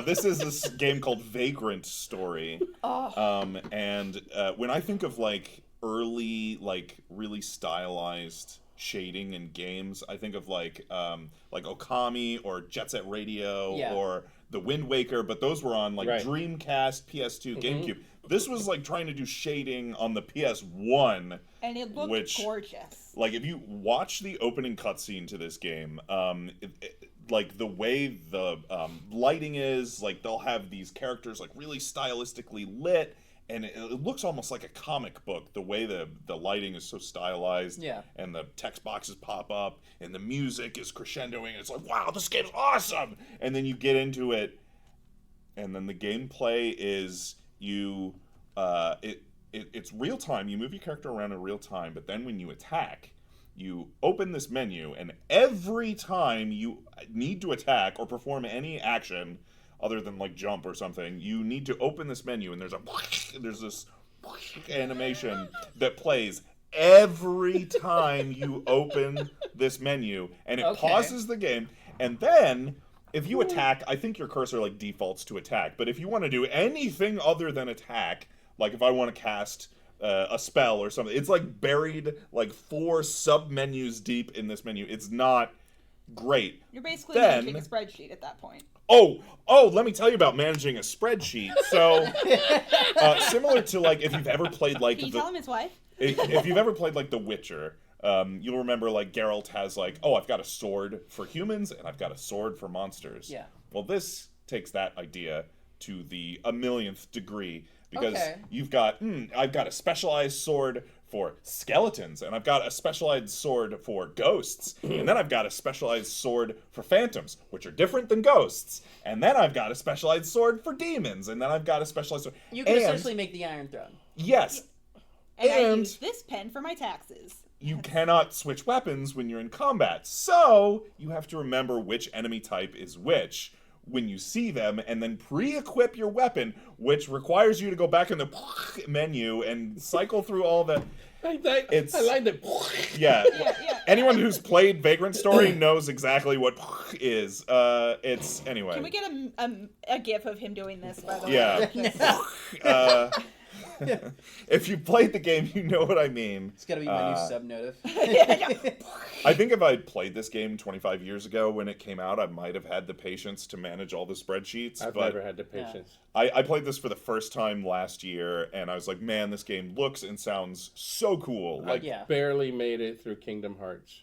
This is this game called Vagrant Story. And when I think of like early, like really stylized shading in games, I think of like Okami or Jet Set Radio or The Wind Waker, but those were on like Right. Dreamcast, PS2, GameCube. This was like trying to do shading on the PS1. And it looked gorgeous. Like if you watch the opening cutscene to this game, like the way the lighting is, like they'll have these characters like really stylistically lit, and it looks almost like a comic book, the way the lighting is so stylized. Yeah. And the text boxes pop up, and the music is crescendoing. It's like, wow, this game's awesome! And then you get into it, and then the gameplay is it's real time. You move your character around in real time, but then when you attack, you open this menu, and every time you need to attack or perform any action other than like jump or something, you need to open this menu, and there's this animation that plays every time you open this menu, and it pauses the game. And then if you attack, I think your cursor like defaults to attack, but if you want to do anything other than attack, like if I want to cast a spell or something, it's like buried like 4 sub menus deep in this menu. It's not great. You're basically managing a spreadsheet at that point. Oh, let me tell you about managing a spreadsheet. So, similar to like if you've ever played like Can you tell him his wife? if you've ever played like The Witcher, you'll remember like Geralt has like, oh, I've got a sword for humans and I've got a sword for monsters. Yeah. Well, this takes that idea to the 1,000,000th degree, because Okay. you've got, I've got a specialized sword for skeletons, and I've got a specialized sword for ghosts, and then I've got a specialized sword for phantoms, which are different than ghosts, and then I've got a specialized sword for demons, and then I've got a specialized sword. You can essentially make the Iron Throne. Yes. And I use this pen for my taxes. You cannot switch weapons when you're in combat, so you have to remember which enemy type is which when you see them, and then pre-equip your weapon, which requires you to go back in the menu and cycle through all the... I like that. Yeah. Yeah. Anyone who's played Vagrant Story knows exactly what is. It's... Anyway. Can we get a gif of him doing this, by the way? Yeah. If you played the game, you know what I mean. It's gotta be my new subnotive. I think if I had played this game 25 years ago when it came out, I might have had the patience to manage all the spreadsheets. I've but never had the patience. I played this for the first time last year, and I was like, man, this game looks and sounds so cool. Like, Yeah. Barely made it through Kingdom Hearts.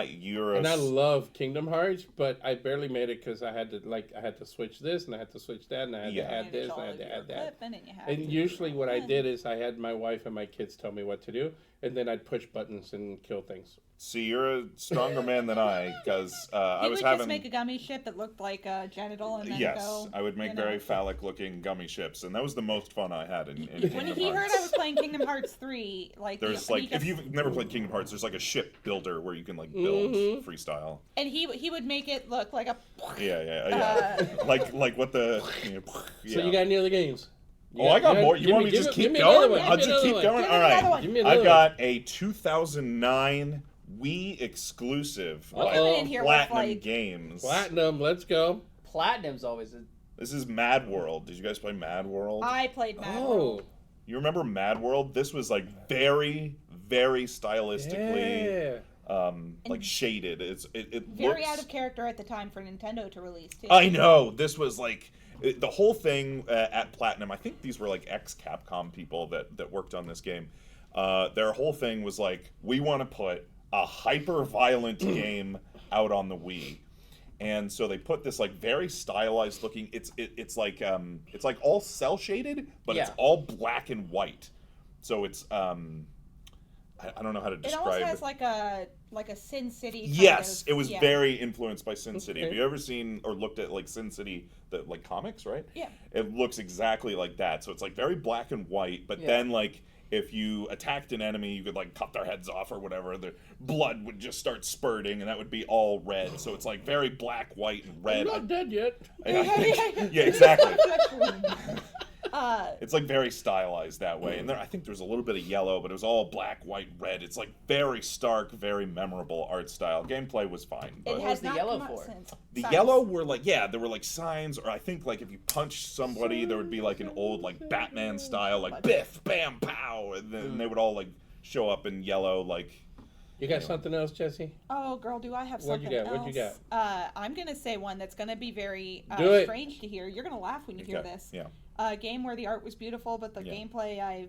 you're And I love Kingdom Hearts, but I barely made it because I had to switch this, and I had to switch that, and I had to add this, and I had to add that. And usually what I did is I had my wife and my kids tell me what to do, and then I'd push buttons and kill things. See, you're a stronger man than I, because I You was would having. just make a gummy ship that looked like a genital and then Yes, go. I would make you know. very phallic-looking gummy ships, and that was the most fun I had in When Kingdom he heard Hearts. I was playing Kingdom Hearts 3, like There's he like, just, if you've never played Kingdom Hearts, there's like a ship builder where you can like build freestyle. and he would make it look like a. Yeah. Like what the. Yeah. So you got any other games? I got more. You want me to just keep going? I'll just keep going. All right. Give me I've got a 2009 Wii exclusive by in here with, Platinum like- Games. Platinum, let's go. Platinum's always a... This is Mad World. Did you guys play Mad World? I played Mad Oh, World. You remember Mad World? This was like very, very stylistically, like shaded. It Very looks... out of character at the time for Nintendo to release too. I know. This was like the whole thing at Platinum. I think these were like ex-Capcom people that worked on this game. Their whole thing was like, we want to put a hyper-violent game out on the Wii. And so they put this like very stylized looking. It's like all cell shaded, but it's all black and white. So it's I don't know how to It describe almost it. has like a Sin City. Yes, it was yeah. very influenced by Sin City. Have Okay. you ever seen or looked at like Sin City, the like comics, right? Yeah. It looks exactly like that. So it's like very black and white, but Yeah. then like if you attacked an enemy, you could like cut their heads off or whatever. The blood would just start spurting, and that would be all red. So it's like very black, white, and red. I'm not dead yet. Yeah, exactly. Uh, It's like very stylized that way, and there I think there's a little bit of yellow, but it was all black, white, red. It's like very stark, very memorable art style. Gameplay was fine, but it was has the not yellow come out for? since. the Signs. yellow were like, there were like signs, or I think like if you punched somebody, there would be like an old like Batman style, like biff, bam, pow, and then they would all like show up in yellow, like. You got something else, Jesse? Oh, girl, do I have What'd something you got? else? What'd you got? I'm gonna say one that's gonna be very Do it. strange to hear. You're gonna laugh when you hear Okay, this. yeah. A game where the art was beautiful, but the Yeah. gameplay,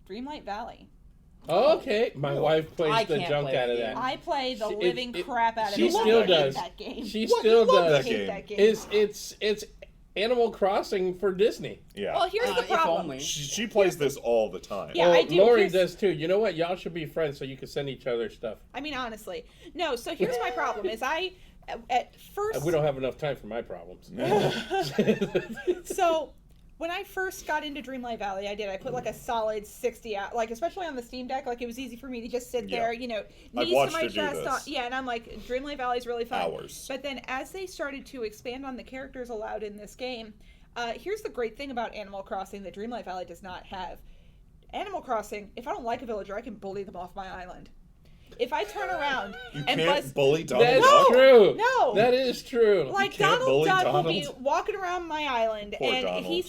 Dreamlight Valley. Oh, okay. My wife plays I the can't junk play out of that that. I play the She- living crap out of she it. still I does. hate that game. She What? still You love does. that game. That game. It's Animal Crossing for Disney. Yeah. Well, here's the If problem. only. She plays this all the time. Yeah, I do. Lori Here's- does too. You know what? Y'all should be friends so you can send each other stuff. I mean, honestly, no. So here's my problem: is at first We don't have enough time for my problems. So when I first got into Dreamlight Valley, I put like a solid 60 out, like especially on the Steam Deck, like it was easy for me to just sit Yeah. there, I've knees to watched my her do chest. this. Yeah, and I'm like, Dreamlight Valley is really fun. Hours. But then as they started to expand on the characters allowed in this game, here's the great thing about Animal Crossing that Dreamlight Valley does not have. Animal Crossing, if I don't like a villager, I can bully them off my island. If I turn around You and can't buzz, bully Donald That's Duck. true. No. That is true. like can't Donald bully Duck will be Donald. walking around my island, Poor and Donald.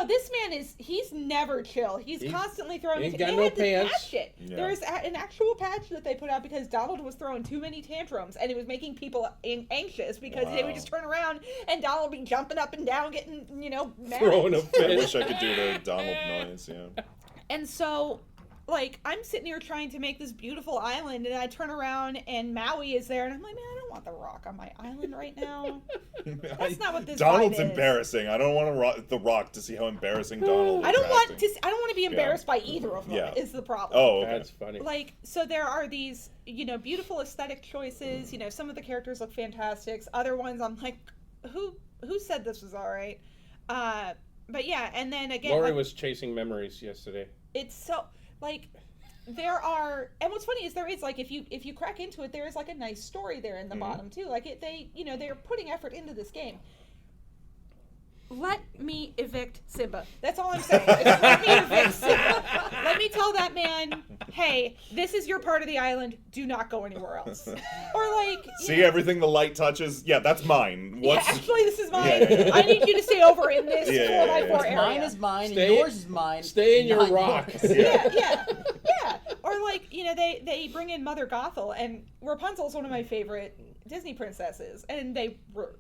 this man he's never chill. He's constantly throwing. ain't They got no had to pants. patch it. Yeah. There was an actual patch that they put out because Donald was throwing too many tantrums, and it was making people anxious because they would Wow. just turn around and Donald would be jumping up and down, getting mad. Throwing a I fit. wish I could do the Donald noise. Yeah. And so, like, I'm sitting here trying to make this beautiful island, and I turn around, and Maui is there, and I'm like, man, I don't want the Rock on my island right now. That's not what this Donald's vibe is. embarrassing. I don't want to the Rock to see how embarrassing Donald is. I don't want acting. to. I don't want to be embarrassed by either of them. Yeah. Is the problem? Oh, okay. That's funny. Like, so there are these, beautiful aesthetic choices. Some of the characters look fantastic. Other ones, I'm like, who said this was all right? But yeah, and then again, Lori like, was chasing memories yesterday. it's so like there are, and what's funny is there is like if you crack into it, there is like a nice story there in the bottom too. Like they're putting effort into this game. Let me evict Simba. That's all I'm saying. Just let me evict Simba. Let me tell that man, hey, this is your part of the island. Do not go anywhere else. Or like, See everything the light touches? Yeah, that's mine. yeah, What's actually, this is mine. Yeah. I need you to stay over in this Yeah, 4x4 area. Mine is mine, Stay- and yours is mine. Stay in your not rock. yours. Yeah. Or like, they bring in Mother Gothel, and Rapunzel's one of my favorite Disney princesses, and they were,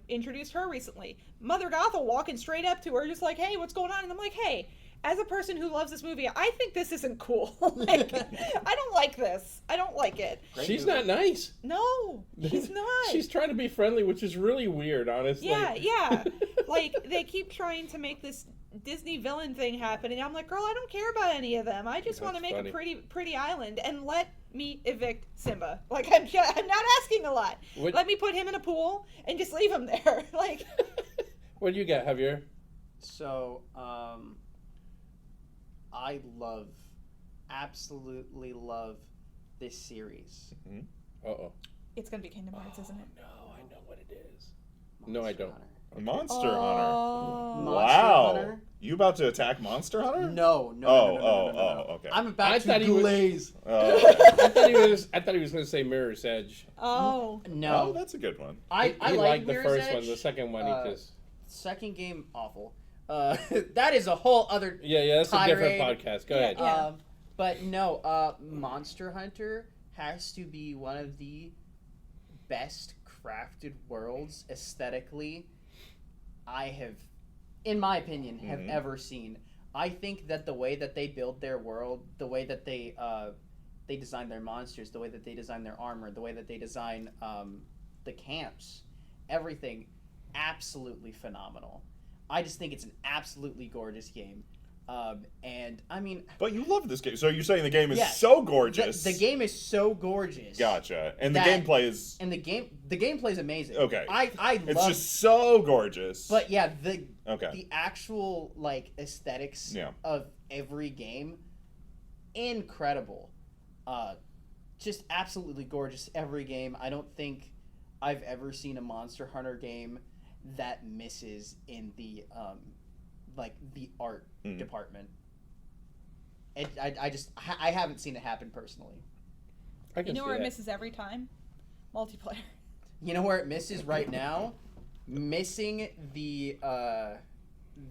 introduced her recently. Mother Gothel walking straight up to her, just like, hey, what's going on? And I'm like, hey, as a person who loves this movie, I think this isn't cool. Like, I don't like this. I don't like it. Great She's movie. not nice. No, she's not. She's trying to be friendly, which is really weird, honestly. Yeah. Like, they keep trying to make this Disney villain thing happen, and I'm like, girl, I don't care about any of them. I just want to That's make funny. a pretty island and let me evict Simba. Like, I'm not asking a lot. What- Let me put him in a pool and just leave him there. Like, What do you got, Javier? So, I absolutely love this series. Uh-oh. it's gonna be Kingdom Hearts, isn't it? No, I know what it is. No, I don't. Hunter. Monster Hunter. Oh. Monster Wow. Hunter? You about to attack Monster Hunter? No. Okay. I'm about I to thought he was- glaze. I thought he was going to say Mirror's Edge. Oh. No, Oh, that's a good one. I He like liked the Mirror's first Edge. one. The second one, he just... Second game, awful. That is a whole other. Yeah, that's a different tirade. podcast. Go Yeah. ahead. But no, Monster Hunter has to be one of the best crafted worlds aesthetically I have, in my opinion, have ever seen. I think that the way that they build their world, the way that they design their monsters, the way that they design their armor, the way that they design the camps, everything, absolutely phenomenal. I just think it's an absolutely gorgeous game. And I mean, But you love this game. So you're saying the game is Yes. so gorgeous. the game is so gorgeous. Gotcha. And the that- gameplay is... And the gameplay is amazing. Okay. I It's love. just so gorgeous. But yeah, Okay. the actual like aesthetics Yeah. of every game, incredible. Just absolutely gorgeous every game. I don't think I've ever seen a Monster Hunter game that misses in the like the art department. I haven't seen it happen personally. I You can know see where it that. misses every time? Multiplayer. You know where it misses right now? Missing the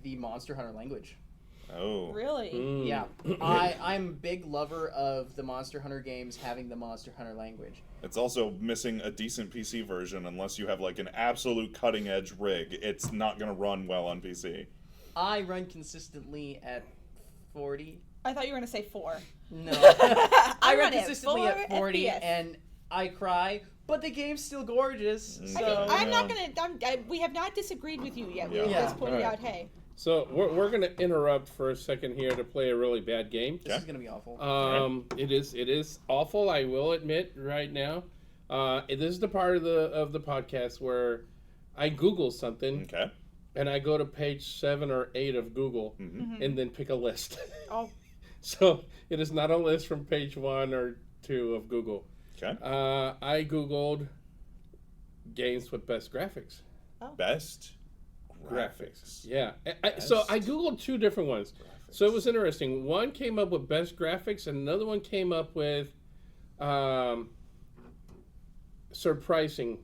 Monster Hunter language. Oh. Really? Mm. Yeah, I'm a big lover of the Monster Hunter games having the Monster Hunter language. It's also missing a decent PC version unless you have like an absolute cutting edge rig. It's not going to run well on PC. I run consistently at 40. I thought you were gonna say 4. No, I I run run at consistently 4 at 40, FPS. and I cry. But the game's still gorgeous. So I'm not gonna. we have not disagreed with you yet. We Yeah. just pointed Alright. out, hey. So we're going to interrupt for a second here to play a really bad game. this is gonna be awful. It is awful. I will admit right now. This is the part of the podcast where I Google something Okay. and I go to page 7 or 8 of Google Mm-hmm. and then pick a list. Oh. So it is not a list from page 1 or 2 of Google. Okay. I Googled games with best graphics. Best graphics. Yeah. So I Googled 2 different ones. So it was interesting. One came up with best graphics, and another one came up with surprising,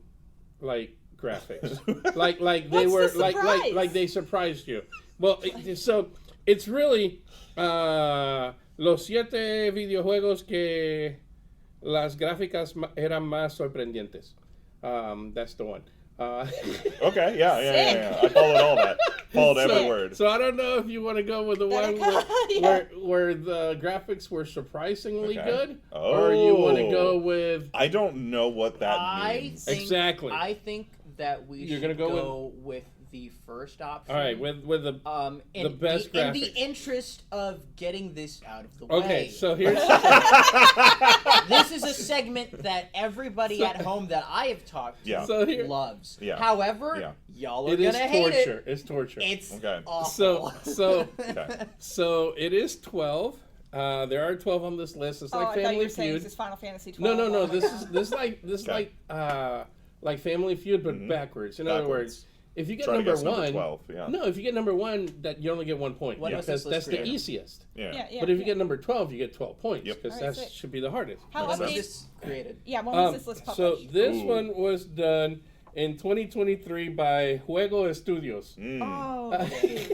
like graphics. like they What's were the surprise? like they surprised you. Well, so it's really los 7 videojuegos que las gráficas eran más sorprendentes. That's the one. Okay, yeah. I followed all that. Followed every word. So I don't know if you want to go with the one Yeah. where the graphics were surprisingly Okay. good, or you want to Oh. go with I don't know what that I means. think, Exactly. I think that we You're should gonna go go with the first option. all right with the In best in the graphics. interest of getting this out of the way. okay. So here's This is a segment that everybody at home that I have talked to Yeah. So here- loves. Yeah. However, Yeah. y'all are it is gonna hate torture. it. It's torture. It's Okay. awful. Okay. So it is 12. There are 12 on this list. It's Oh, like I thought you Family were saying Feud. this is Final Fantasy 12. No. Oh my This God. is Okay. like Family Feud, but backwards. In other Backwards. words, if you get Try to number guess number 1, 12, yeah. no, if you get number 1, that you only get 1 point When was because this list that's the created? easiest. Yeah. Yeah. But if you get number 12, you get 12 points Yep. because Alright, that sick. should be the hardest. How Makes When update? was this created? Yeah, when was this list So published? this Ooh. one was done in 2023 by Juego Estudios. Mm. Oh, shoot.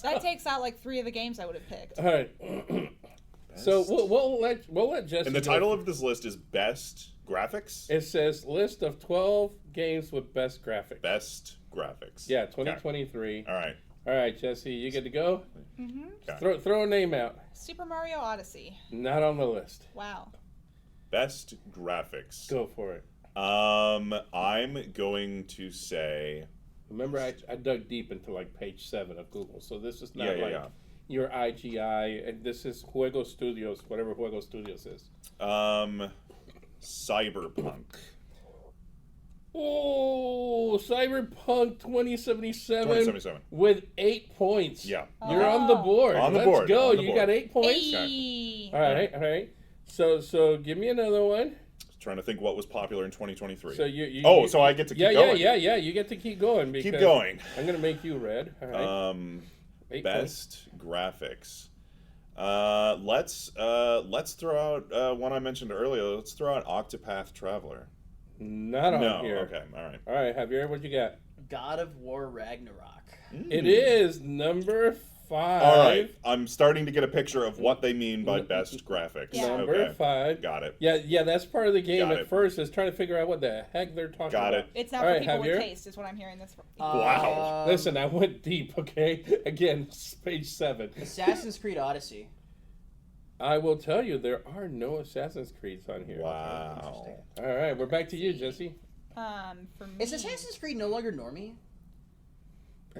That takes out like 3 of the games I would have picked. All right. So we'll let Jesse. And the go. title of this list is Best Graphics? It says list of 12 games with best graphics. Best Graphics. Yeah, Okay. 2023. All right. All right, Jesse, you get to go. Okay. Throw a name out. Super Mario Odyssey. Not on the list. Wow. Best Graphics. Go for it. I'm going to say... Remember, I dug deep into like page 7 of Google, so this is not Yeah. your IGI, and this is Juego Studios, whatever Juego Studios is. Cyberpunk. Oh, Cyberpunk 2077, 2077. with 8 points. Yeah. You're on the board. On the Let's board, go. on the You board. got 8 points. Hey. All right. So give me another one. Trying to think what was popular in 2023. So you so I get to keep yeah, going. Yeah. You get to keep going. Because Keep going. I'm gonna make you red. All right. 8 Best graphics. Let's throw out one I mentioned earlier. Let's throw out Octopath Traveler. Not on No. here. Okay. All right. All right, Javier, what you got? God of War Ragnarok. It is number 5. All right. I'm starting to get a picture of what they mean by best graphics. Yeah. Number Okay. 5. Got it. Yeah, that's part of the game Got at it. first, is trying to figure out what the heck they're talking Got about. it. It's not All for right, people Javier? with taste, is what I'm hearing this from. Wow. Listen, I went deep, okay? Again, page 7. Assassin's Creed Odyssey. I will tell you, there are no Assassin's Creeds on here. Wow. All right, we're back to you, Jesse. For me, Is Assassin's Creed no longer normie?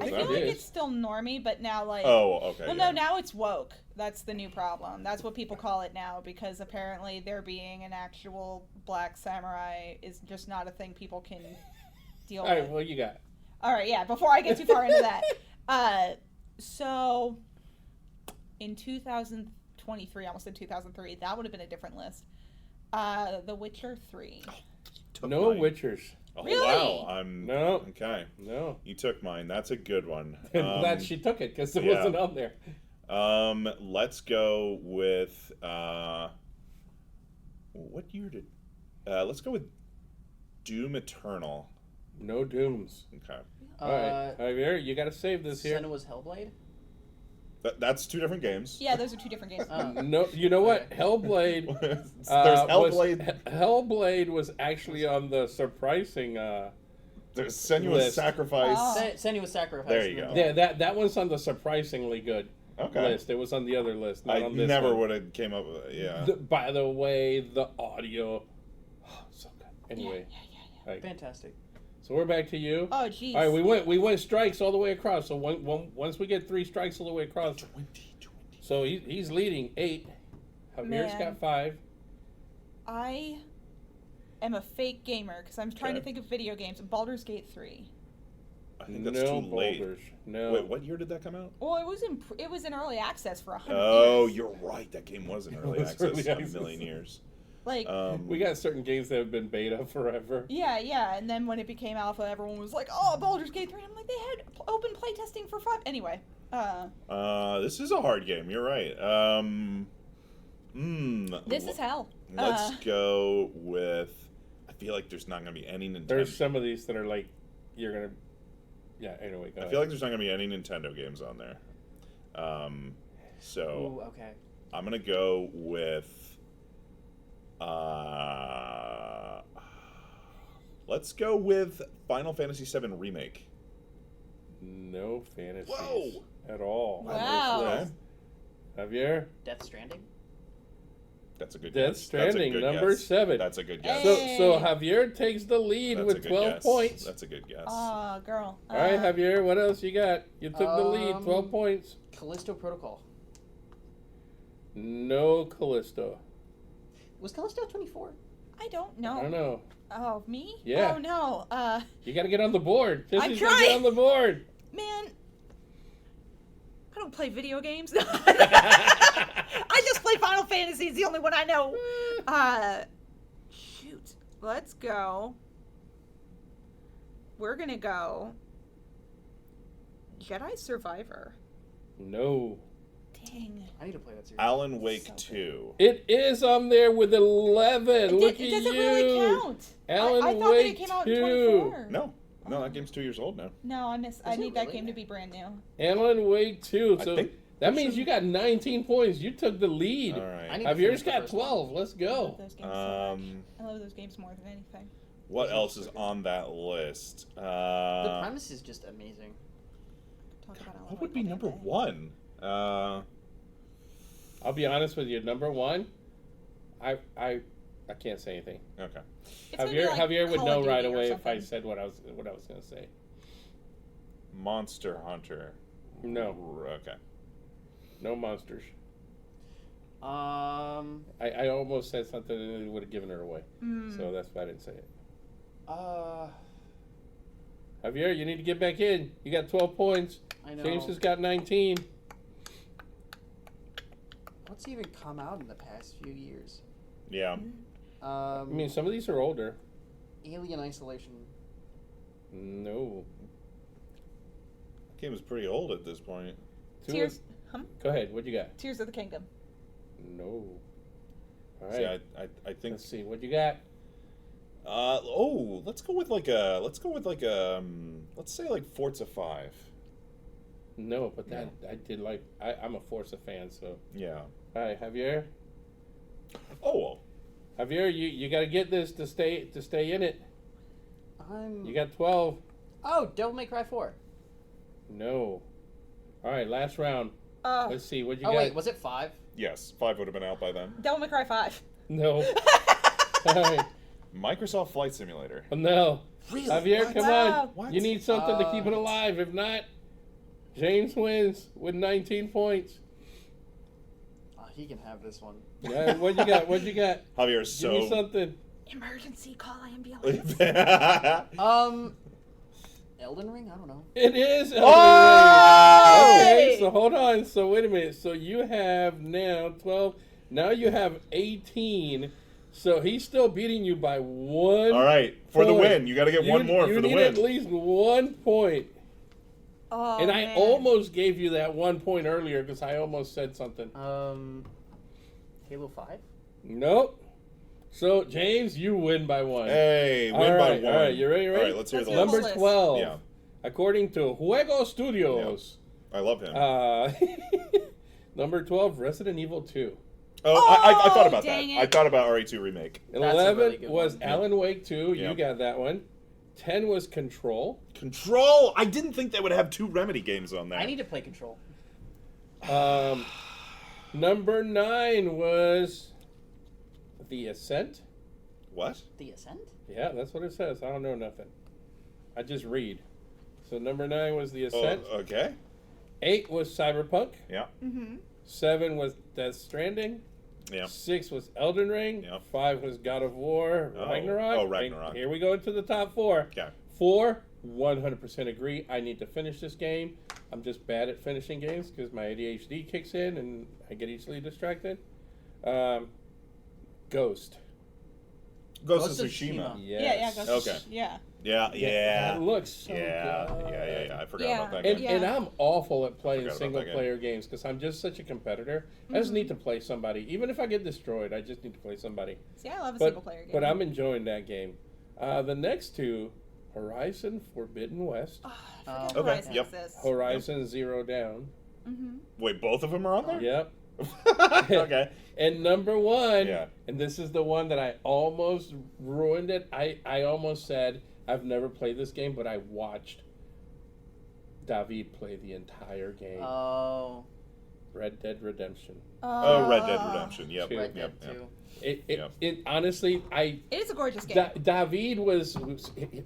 I It feel like is. it's still normie, but now like. Oh, okay. Well, yeah. no, now it's woke. That's the new problem. That's what people call it now, because apparently there being an actual black samurai is just not a thing people can deal All right, with. what you got? All right, yeah. Before I get too far into that, so in 2023, almost in 2003, that would have been a different list. The Witcher 3. Took No mine. Witchers. Oh, Really? wow. I'm No. Okay. No. You took mine. That's a good one. I'm glad she took it, because it yeah. wasn't on there. Let's go with what year did? Let's go with Doom Eternal. No Dooms. Okay. All right, Javier, you got to save this here. Senua's Hellblade. That's two different games. Yeah, those are two different games. No, you know what? Okay. Hellblade. There's was- Hellblade. Hellblade was actually on the surprising. There's Senua's List. Sacrifice. Oh. Senua's Sacrifice. There you go. Yeah, that one's on the surprisingly good Okay. list. It was on the other list, not I on this never one. would have came up with yeah. By the way, the audio, so good. Anyway, like, Fantastic. so we're back to you. Oh, jeez. All right, we went strikes all the way across. So once we get 3 strikes all the way across, 20. so he's leading 8. Javier's Man. got 5. I am a fake gamer because I'm trying to Okay. think of video games. Baldur's Gate 3. I think that's No too late. boulders. No. Wait, what year did that come out? Well, it was in early access for 100 Oh, years. you're right. That game was in early was access early a access. million years. Like, We got certain games that have been beta forever. yeah, and then when it became alpha, everyone was like, "Oh, Baldur's Gate 3." And I'm like, they had open playtesting for 5. Anyway, This is a hard game. You're right. this is hell. Let's go with. I feel like there's not going to be any Nintendo. There's some of these that are like, you're gonna. Yeah. Anyway, go I ahead. feel like there's not going to be any Nintendo games on there. So Ooh, okay. I'm going to go with. Let's go with Final Fantasy VII Remake. No fantasies Whoa! at all. on this Wow. list. Javier, Death Stranding. That's a good Death guess. Stranding, That's a good number guess. 7. That's a good guess. Hey. So Javier takes the lead That's a with good 12 guess. points. That's a good guess. Oh, girl. All right, Javier, what else you got? You took the lead, 12 Um, points. Callisto Protocol. No Callisto. Was Callisto 24? I don't know. I don't know. Oh, me? Yeah. Oh no. You got to get on the board. I'm Jesse's gotta get trying. on the board. Man, I don't play video games. I just play Final Fantasy. It's the only one I know. Shoot. Let's go. We're gonna go Jedi Survivor. No. Dang. I need to play that series. Alan Wake So good. 2. It is on there with 11. Look It at doesn't you. really count. Alan I thought that Wake it came out 2. in 24. No, that game's 2 years old now. No, I it need that really? game to be brand new. Alan Wake 2. I So think that means you got 19 points. You took the lead. All I right. need to Javier's finish the got first one. 12. Let's I go. love those games so much. I love those games more than anything. What else is on that list? The premise is just amazing. Talk about Alan What would Wake be all number day. 1? I'll be honest with you. Number 1, I can't say anything. Okay. It's gonna be like Javier would Call know of right Duty or away if I something. said what I was going to say. Monster Hunter. No. Okay. No monsters. I I almost said something and it would have given her away. So that's why I didn't say it. Javier, you need to get back in. You got 12 points. I know. James has got 19. What's even come out in the past few years? Yeah. I mean, some of these are older. Alien Isolation. No. Game is pretty old at this point. Tears. Go ahead. What you got? Tears of the Kingdom. No. All right. See, I think. Let's see. What you got? Let's go with like let's say like Forza 5. No, but that I did like. I'm a Forza fan, so. Yeah. All right, Javier. Oh well. Javier, you got to get this to stay in it. You got 12. Oh, Devil May Cry 4. No. All right, last round. Let's see what you Oh got. wait, was it 5? Yes, 5 would have been out by then. Devil May Cry 5. No. All right. Microsoft Flight Simulator. No. Really? Javier, What? come Wow. on. What? You need something to keep it alive. If not, James wins with 19 points. He can have this one. Yeah, what you got? What you got? Javier's Give me so. something. Emergency call ambulance. Elden Ring? I don't know. It is. Oh! Okay, so hold on. So wait a minute. So you have now 12. Now you have 18. So he's still beating you by 1. All right, for the point. win, you got to get one more for the You win. need at least 1 point. Oh, And I man. almost gave you that 1 point earlier because I almost said something. Halo 5? Nope. So James, you win by 1. Hey, win All by right, 1. all right, you ready? All right, let's hear Let's the hear list. Number list. 12. Yeah, According to Juego Studios. I love him. Number 12, Resident Evil 2. I thought about that. dang it. I thought about RE2 remake. 11 really good was one. Alan Wake 2. Yeah. You got that one. 10 was Control. Control. I didn't think they would have 2 Remedy games on there. I need to play Control. Number 9 was The Ascent. What? The Ascent? Yeah, that's what it says. I don't know nothing. I just read. So number 9 was The Ascent. Okay. 8 was Cyberpunk. Yeah. 7 was Death Stranding. Yeah. 6 was Elden Ring. Yep. 5 was God of War, Oh. Ragnarok. Oh, Ragnarok. And here we go into the top 4. Okay. 4, 100% agree. I need to finish this game. I'm just bad at finishing games because my ADHD kicks in and I get easily distracted. Ghost. Ghost of Tsushima. Yes. Yeah, Ghost. Okay. Yeah. Yeah. That looks so Yeah. good. Yeah. I forgot Yeah. about that And, game. Yeah. and I'm awful at playing Forgot about single that game. player games because I'm just such a competitor. I just need to play somebody. Even if I get destroyed, I just need to play somebody. See, I love a single player game. But I'm enjoying that game. The next two, Horizon Forbidden West, Oh, I forget Okay, Horizon yep. exists. Horizon Zero Dawn. Wait, both of them are on there? Yep. Okay. And number 1, Yeah. and this is the one that I almost ruined it. I almost said, I've never played this game, but I watched David play the entire game. Oh. Red Dead Redemption. Oh, Red Dead Redemption. Yep. Two. Red Yep. Dead 2. It honestly, It is a gorgeous game. David was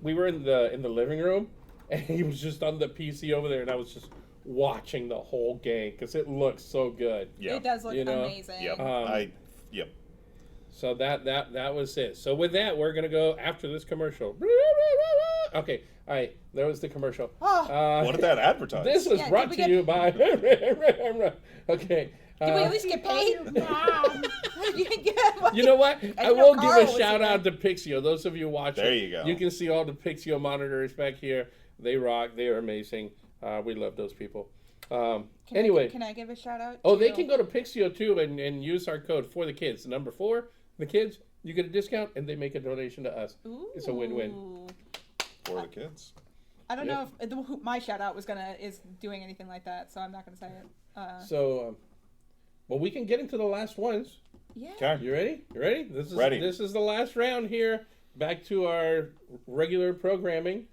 we were in the living room, and he was just on the PC over there, and I was just watching the whole game because it looks so good. Yeah. It does look You know, amazing. Yep. Yep. So that was it. So with that, we're gonna go after this commercial. Okay, all right. There was the commercial. What did that advertise? This was Yeah, brought did to we you by. Okay. Did we at least get paid? You know what? I know will give Carl a was shout here. out to Pixio. Those of you watching, There you go. You can see all the Pixio monitors back here. They rock. They are amazing. We love those people. Anyway, Can I give a shout out? they can go to Pixio too and use our code for the kids. Number 4, the kids. You get a discount and they make a donation to us. It's a win-win. Ooh. For the kids. I don't know if my shout out is doing anything like that, so I'm not gonna say it. So, well, we can get into the last ones. Yeah. Okay. You ready? You ready? Ready. This is the last round here. Back to our regular programming.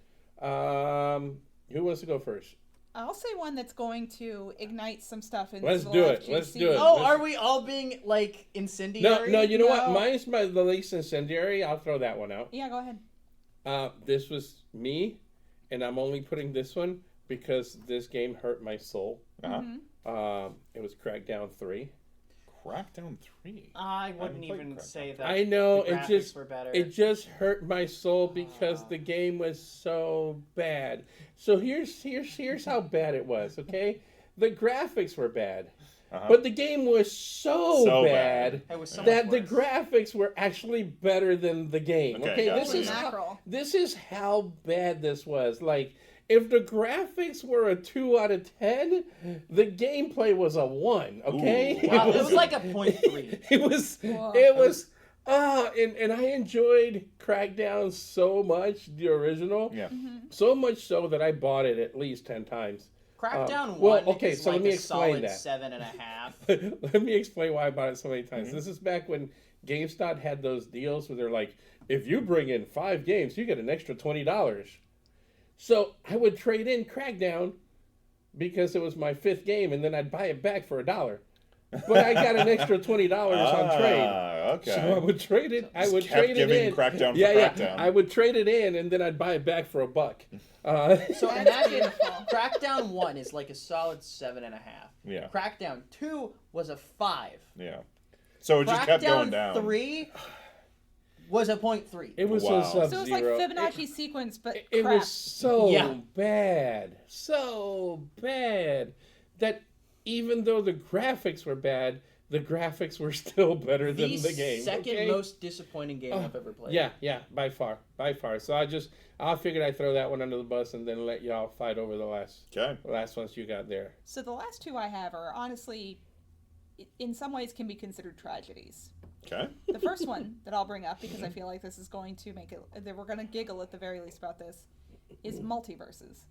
Who wants to go first? I'll say one that's going to ignite some stuff in Let's the do it. LFGC. Let's do it. Oh, Let's- are we all being, like, incendiary? No, you know what? No. Mine's the least incendiary. I'll throw that one out. Yeah, go ahead. This was me, and I'm only putting this one because this game hurt my soul. It was Crackdown 3. Crackdown 3. I wouldn't haven't played even Crackdown. say that. I know the it just graphics were better. it just hurt my soul because the game was so bad. So here's how bad it was. Okay, the graphics were bad, but the game was so bad It was so that much the worse. graphics were actually better than the game. Okay, gotcha, this is yeah. this is how bad this was. Like, if the graphics were a 2 out of 10, the gameplay was a 1. Okay, Ooh, Wow, it was like a 0.3. it was. Whoa. It was. And I enjoyed Crackdown so much, the original. Yeah. So much so that I bought it at least 10 times. Crackdown 1 well, okay, is so like let me a explain solid that. 7.5. Let me explain why I bought it so many times. This is back when GameStop had those deals where they're like, if you bring in 5 games, you get an extra $20. So I would trade in Crackdown because it was my 5th game, and then I'd buy it back for $1. But I got an extra $20 on trade. Okay. So I would trade it. I would kept trade it giving in. Crackdown for yeah, Crackdown. yeah. I would trade it in, and then I'd buy it back for $1. So imagine Crackdown 1 is like a solid 7.5. Yeah. Crackdown 2 was a 5. Yeah. So it just kept going Crackdown down. 3 was a 0.3. it was Wow. so Sub-Zero. So it was like Fibonacci sequence, but It crap. was so Yeah. bad, that even though the graphics were bad, the graphics were still better than the game. second okay? most disappointing game I've ever played. Yeah, by far. So I figured I'd throw that one under the bus and then let y'all fight over the last ones you got there. So the last 2 I have are honestly, in some ways, can be considered tragedies. Okay. The first one that I'll bring up, because I feel like this is going to make it, that we're going to giggle at the very least about this, is multiverses.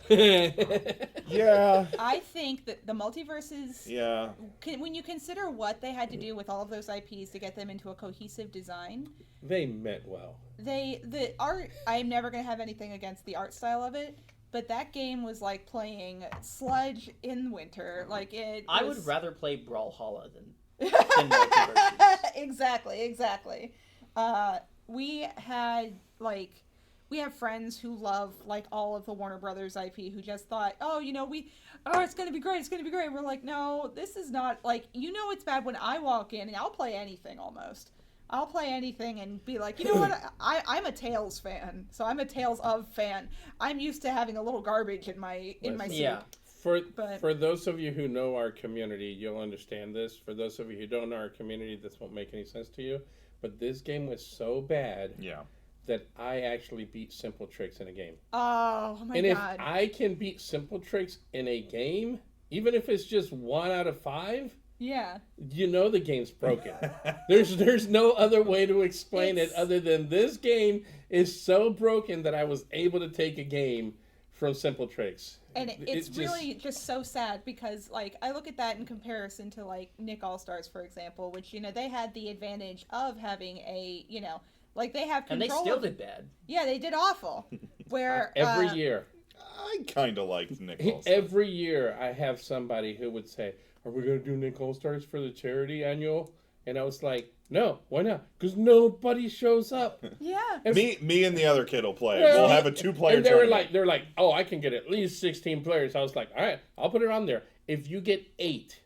Yeah. I think that the multiverses, Yeah. when you consider what they had to do with all of those IPs to get them into a cohesive design, They meant well. the art, I'm never going to have anything against the art style of it, but that game was like playing sludge in winter. Like I was... would rather play Brawlhalla than multiverses. Exactly. We have friends who love like all of the Warner Brothers IP who just thought, it's gonna be great. We're like, no, this is not like, it's bad when I walk in and I'll play anything almost. I'll play anything and be like, you know what? I'm a Tales fan, so I'm a Tales of fan. I'm used to having a little garbage in my soup. Yeah. For those of you who know our community, you'll understand this. For those of you who don't know our community, this won't make any sense to you. But this game was so bad that I actually beat Simple Tricks in a game. Oh my and god! If I can beat Simple Tricks in a game, even if it's just 1 out of 5, the game's broken. There's no other way to explain it other than this game is so broken that I was able to take a game from Simple Tricks. And it's really just so sad because, like, I look at that in comparison to, like, Nick All-Stars, for example, which, they had the advantage of having a, like, they have control. And they still did bad. Yeah, they did awful. Where every year. I kind of liked Nick All-Stars. Every year I have somebody who would say, are we going to do Nick All-Stars for the charity annual? And I was like, no, why not? Because nobody shows up. Yeah. Me and the other kid will play. We'll have a 2-player and tournament. They're like, oh, I can get at least 16 players. I was like, all right, I'll put it on there. If you get 8,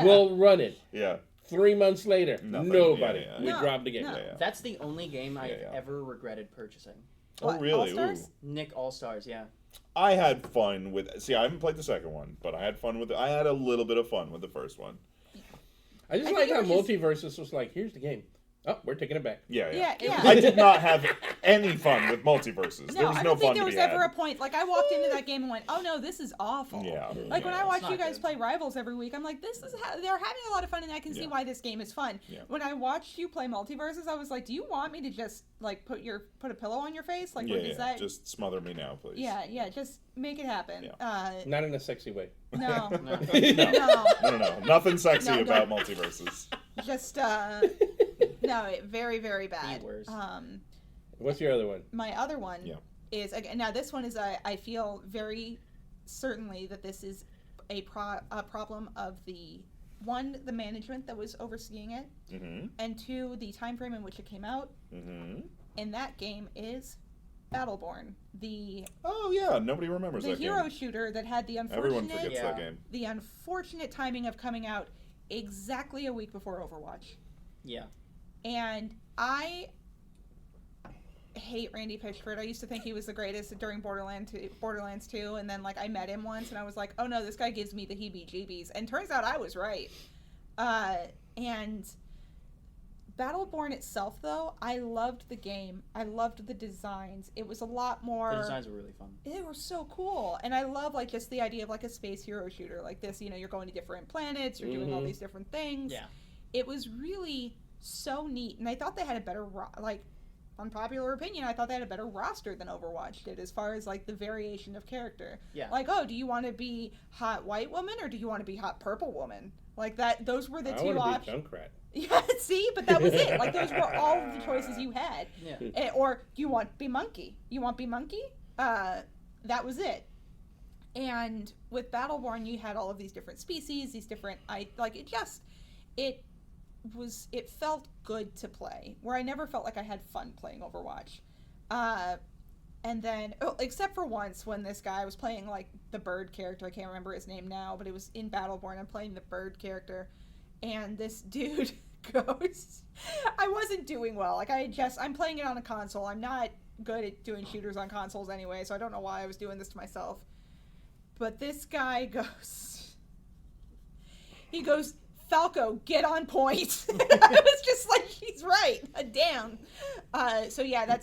we'll run it. Yeah. 3 months later, Nothing. nobody. Yeah. We dropped the game. No. Yeah. That's the only game I've ever regretted purchasing. Oh, really? All-Stars? Ooh. Nick All-Stars, yeah. I had fun with... See, I haven't played the second one, but I had fun with it. I had a little bit of fun with the first one. I just like how Multiversus was like, here's the game. Oh, we're taking it back. Yeah. Yeah. I did not have any fun with Multiverses. There was I no don't think fun there to was be ever had. a point, like, I walked into that game and went, oh no, this is awful. Yeah. Like, when I watch you guys good. play Rivals every week, I'm like, they're having a lot of fun, and I can see why this game is fun. Yeah. When I watched you play Multiverses, I was like, do you want me to just, like, put a pillow on your face? Like, what is that? Just smother me now, please. Yeah, just make it happen. Yeah. Not in a sexy way. No. No. Nothing sexy No, about Multiverses. Just, no, very, very bad. The worst. What's your other one? My other one Yeah. is, again, now this one is, I feel very certainly that this is a problem of the management that was overseeing it, Mm-hmm. and 2, the time frame in which it came out, Mm-hmm. and that game is Battleborn, the Oh yeah, nobody remembers the that hero game. shooter that had the Everyone unfortunate forgets that game. the unfortunate timing of coming out exactly a week before Overwatch. Yeah. And I hate Randy Pitchford. I used to think he was the greatest during Borderlands 2, and then I met him once and I was like, oh no, this guy gives me the heebie-jeebies. And turns out I was right. And Battleborn itself, though, I loved the game. I loved the designs. It was a lot more... The designs were really fun. They were so cool. And I love, just the idea of, a space hero shooter like this. You're going to different planets, you're doing all these different things. Yeah. It was really so neat. And I thought they had a better, unpopular opinion, I thought they had a better roster than Overwatch did as far as, the variation of character. Yeah. Do you want to be hot white woman or do you want to be hot purple woman? Those were the two I options. want to be Junkrat. Yeah, see, but that was it. Those were all of the choices you had. Yeah. Or you want be monkey? You want be monkey? That was it. And with Battleborn, you had all of these different species, these different it felt good to play. Where I never felt like I had fun playing Overwatch. And then, except for once when this guy was playing the bird character. I can't remember his name now, but it was in Battleborn. I'm playing the bird character. And this dude goes, I wasn't doing well. I'm playing it on a console. I'm not good at doing shooters on consoles anyway, so I don't know why I was doing this to myself. But this guy goes, Falco, get on point. I was just he's right. Damn. So yeah,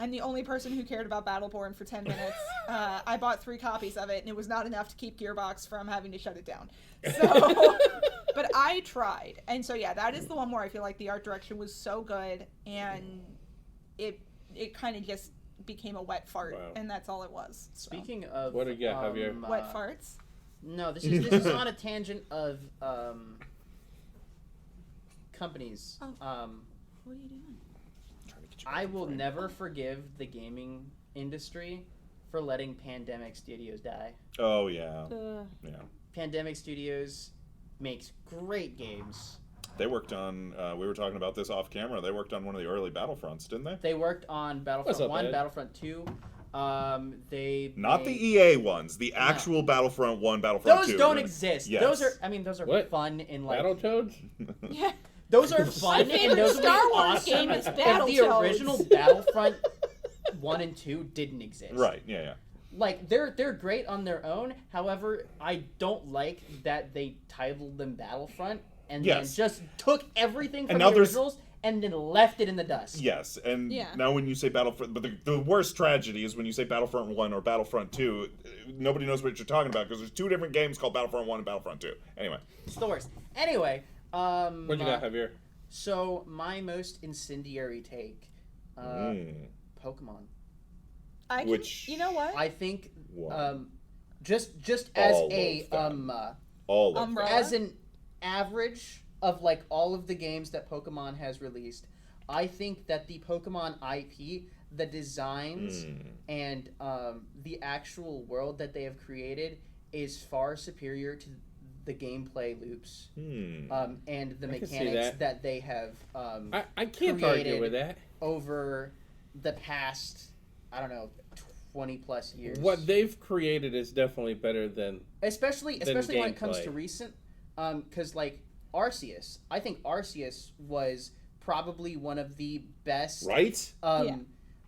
I'm the only person who cared about Battleborn for 10 minutes. I bought 3 copies of it, and it was not enough to keep Gearbox from having to shut it down. So, but I tried. And so, yeah, that is the one where I feel like the art direction was so good, and it kind of just became a wet fart, and that's all it was. So. Speaking of... What do you got, Javier? Wet farts? No, this is on a tangent of companies. Oh. What are you doing? I will never forgive the gaming industry for letting Pandemic Studios die. Oh yeah. Yeah. Pandemic Studios makes great games. They worked on. We were talking about this off camera. They worked on one of the early Battlefronts, didn't they? They worked on Battlefront 1, Battlefront 2. They not the EA ones. The actual Battlefront 1, Battlefront 2. Those don't exist. Yes. Those are What? fun in Battletoads? Yeah. Those are fun and those are Star Wars awesome. game is If the Battletoads. original Battlefront 1 and 2 didn't exist. Right. Yeah. Yeah. They're great on their own. However, I don't like that they titled them Battlefront and then just took everything from the originals and then left it in the dust. Yes, and now when you say Battlefront, but the worst tragedy is when you say Battlefront 1 or Battlefront 2, nobody knows what you're talking about because there's 2 different games called Battlefront 1 and Battlefront 2. Anyway. It's the worst. Anyway, what you got, Javier? So, my most incendiary take, Pokemon. You know what? I think, just as as an average of all of the games that Pokemon has released, I think that the Pokemon IP, the designs, and the actual world that they have created is far superior to the gameplay loops and the mechanics that they have I can't argue with that. Over the past, I don't know, 20 plus years. What they've created is definitely better than especially when it comes to recent, because Arceus, I think Arceus was probably one of the best. Right?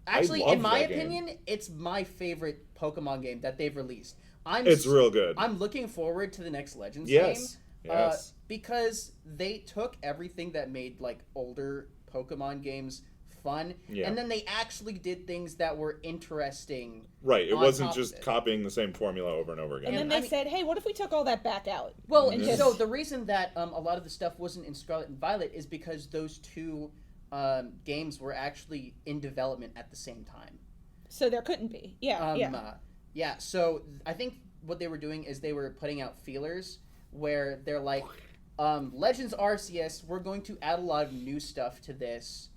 Actually, in my opinion, it's my favorite Pokemon game that they've released. It's real good. I'm looking forward to the next Legends game. Yes. Because they took everything that made older Pokemon games fun, and then they actually did things that were interesting. Right, it wasn't just copying the same formula over and over again. And then they said, hey, what if we took all that back out? Well, so the reason that a lot of the stuff wasn't in Scarlet and Violet is because those 2 games were actually in development at the same time. So there couldn't be. Yeah, so I think what they were doing is they were putting out feelers where they're like, Legends Arceus, we're going to add a lot of new stuff to this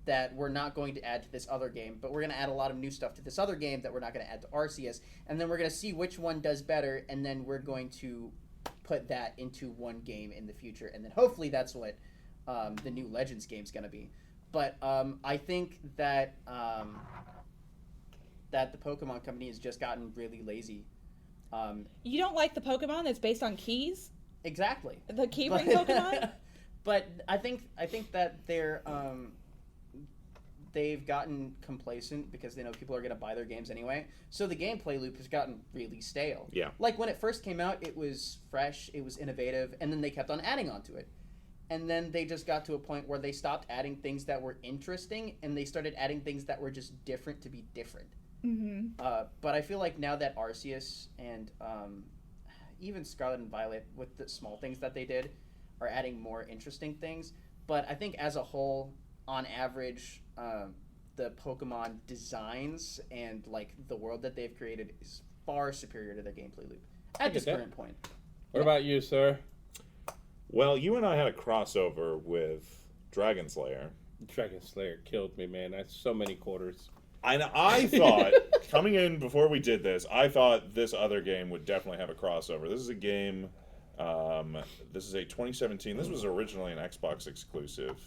that we're not going to add to this other game, but we're going to add a lot of new stuff to this other game that we're not going to add to Arceus, and then we're going to see which one does better, and then we're going to put that into one game in the future, and then hopefully that's what the new Legends game's going to be. But I think that that the Pokemon Company has just gotten really lazy. You don't like the Pokemon that's based on keys? Exactly. The keyring Pokemon? But I think that they've gotten complacent because they know people are going to buy their games anyway. So the gameplay loop has gotten really stale. Yeah. Like when it first came out, it was fresh, it was innovative, and then they kept on adding onto it. And then they just got to a point where they stopped adding things that were interesting, and they started adding things that were just different to be different. Mm-hmm. But I feel like now that Arceus and even Scarlet and Violet, with the small things that they did, are adding more interesting things. But I think as a whole, on average, the Pokemon designs and like the world that they've created is far superior to their gameplay loop at this current point. What about you, sir? Well, you and I had a crossover with Dragon Slayer. Dragon Slayer killed me, man. That's so many quarters. I thought, coming in before we did this, I thought this other game would definitely have a crossover. This is a game, this is a 2017, this was originally an Xbox exclusive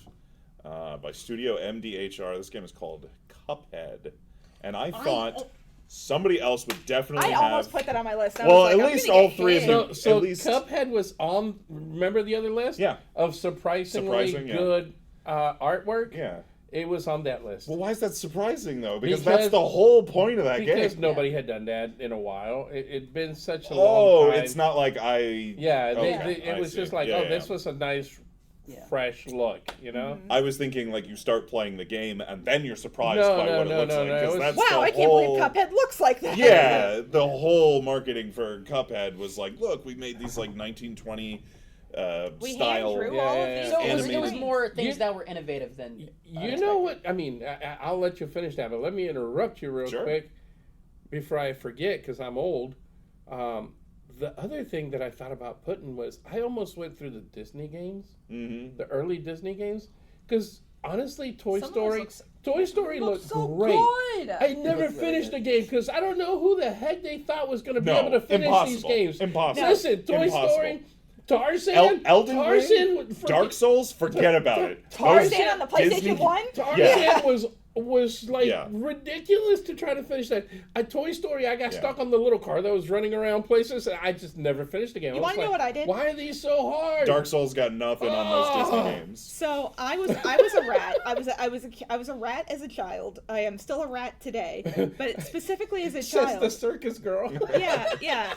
by Studio MDHR. This game is called Cuphead. And I thought somebody else would definitely have... I almost put that on my list. Well, at least all three of them. So at least... Cuphead was on, remember the other list? Yeah. Of surprisingly good artwork? Yeah. It was on that list. Well, why is that surprising, though? Because that's the whole point of that game. Because nobody had done that in a while. It'd been such a long time. Oh, it's not like I... Yeah, it was just like, this was a nice, fresh look, you know? I was thinking, like, you start playing the game, and then you're surprised by what it looks like. It was, wow, I can't believe Cuphead looks like that. Yeah, the whole marketing for Cuphead was like, look, we made these, like, 1920... we style. hand drew all of these. So animated. it was more things that were innovative than you know what? I mean, I'll let you finish that, but let me interrupt you real quick before I forget, because I'm old. The other thing that I thought about putting was I almost went through the Disney games, the early Disney games, because honestly, Toy Story looks so great. Good. I never finished the game because I don't know who the heck they thought was going to be able to finish these games. Impossible. Listen, Toy Story. Tarzan, Elden Ring, Dark Souls, forget about it. Tarzan on the PlayStation 1? Tarzan was like ridiculous to try to finish that. Toy Story, I got stuck on the little car that was running around places, and I just never finished the game. You want to know what I did? Why are these so hard? Dark Souls got nothing on those Disney games. So I was a rat. I was a rat as a child. I am still a rat today, but specifically as a child. Says the circus girl. Yeah.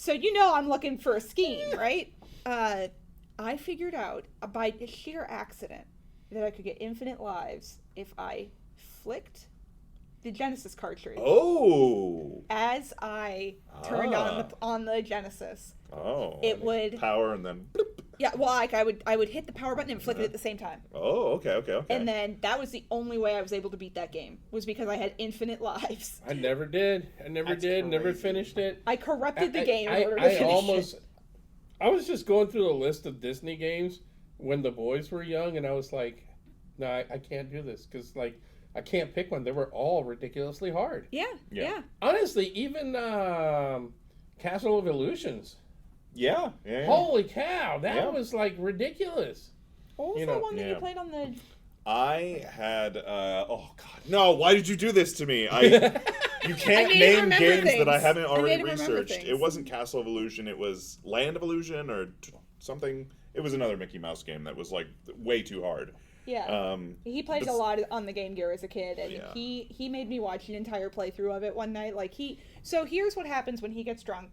So I'm looking for a scheme, right? I figured out by sheer accident that I could get infinite lives if I flicked the Genesis cartridge. Oh. As I turned on the Genesis. Oh. It would power and then. Bloop. Yeah, well, like I would hit the power button and flick it at the same time. Oh, okay. And then that was the only way I was able to beat that game, was because I had infinite lives. I never did. Never finished it. I corrupted the game in order to finish it. I was just going through the list of Disney games when the boys were young, and I was like, no, I can't do this, because, like, I can't pick one. They were all ridiculously hard. Yeah. Honestly, even Castle of Illusions. Yeah. Holy cow, that was like ridiculous. What was that one that you played on the... I had, oh God, no, why did you do this to me? You can't name games that I haven't already researched. It wasn't Castle of Illusion, it was Land of Illusion or something. It was another Mickey Mouse game that was like way too hard. Yeah. He played a lot on the Game Gear as a kid, and he made me watch an entire playthrough of it one night. So here's what happens when he gets drunk.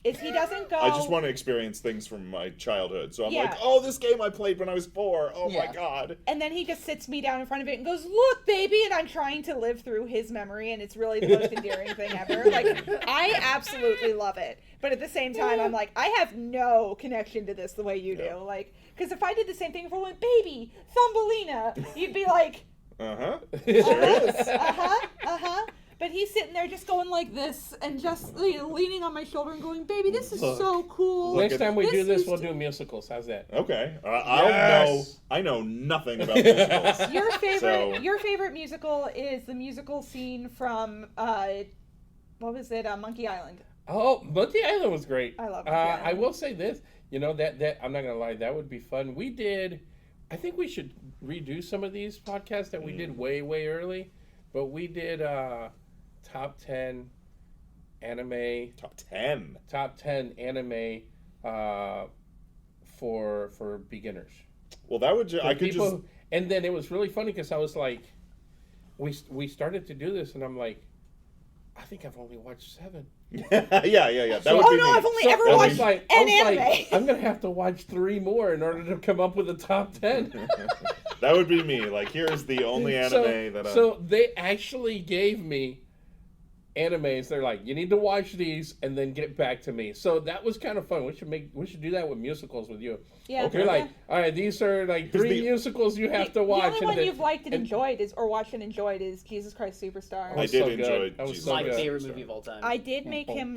Is he doesn't go... I just want to experience things from my childhood. So I'm like, oh, this game I played when I was 4. Oh, my God. And then he just sits me down in front of it and goes, look, baby. And I'm trying to live through his memory, and it's really the most endearing thing ever. Like, I absolutely love it. But at the same time, I'm like, I have no connection to this the way you do. Like, because if I did the same thing for one, baby, Thumbelina, you'd be like... But he's sitting there just going like this and just leaning on my shoulder and going, baby, this is so cool. Next time we do this, we'll do musicals. How's that? Okay. I know nothing about musicals. Your favorite musical is the musical scene from, what was it, Monkey Island. Oh, Monkey Island was great. I love Monkey Island. I will say this, that I'm not going to lie, that would be fun. We I think we should redo some of these podcasts that we did way early, but we did top 10 anime. Top 10 anime for beginners. Well, that would I could people, just. And then it was really funny because I was like, we started to do this, and I'm like, I think I've only watched 7. yeah. That So- would Oh be no, me. I've only So ever I was watched like, an I was anime. like, I'm gonna have to watch 3 more in order to come up with a top 10. That would be me. Like, here's the only anime that I. So they actually gave me animes. They're like, you need to watch these and then get back to me. So that was kind of fun. We should do that with musicals with you. Yeah. Okay. You're like, Yeah. all right, these are like Here's 3 the- musicals you have to watch. The only and one then- you've liked and and- enjoyed or watched and enjoyed is Jesus Christ Superstar. Oh, I was did so enjoy good. That was Jesus so My good. favorite movie of all time. I did make him.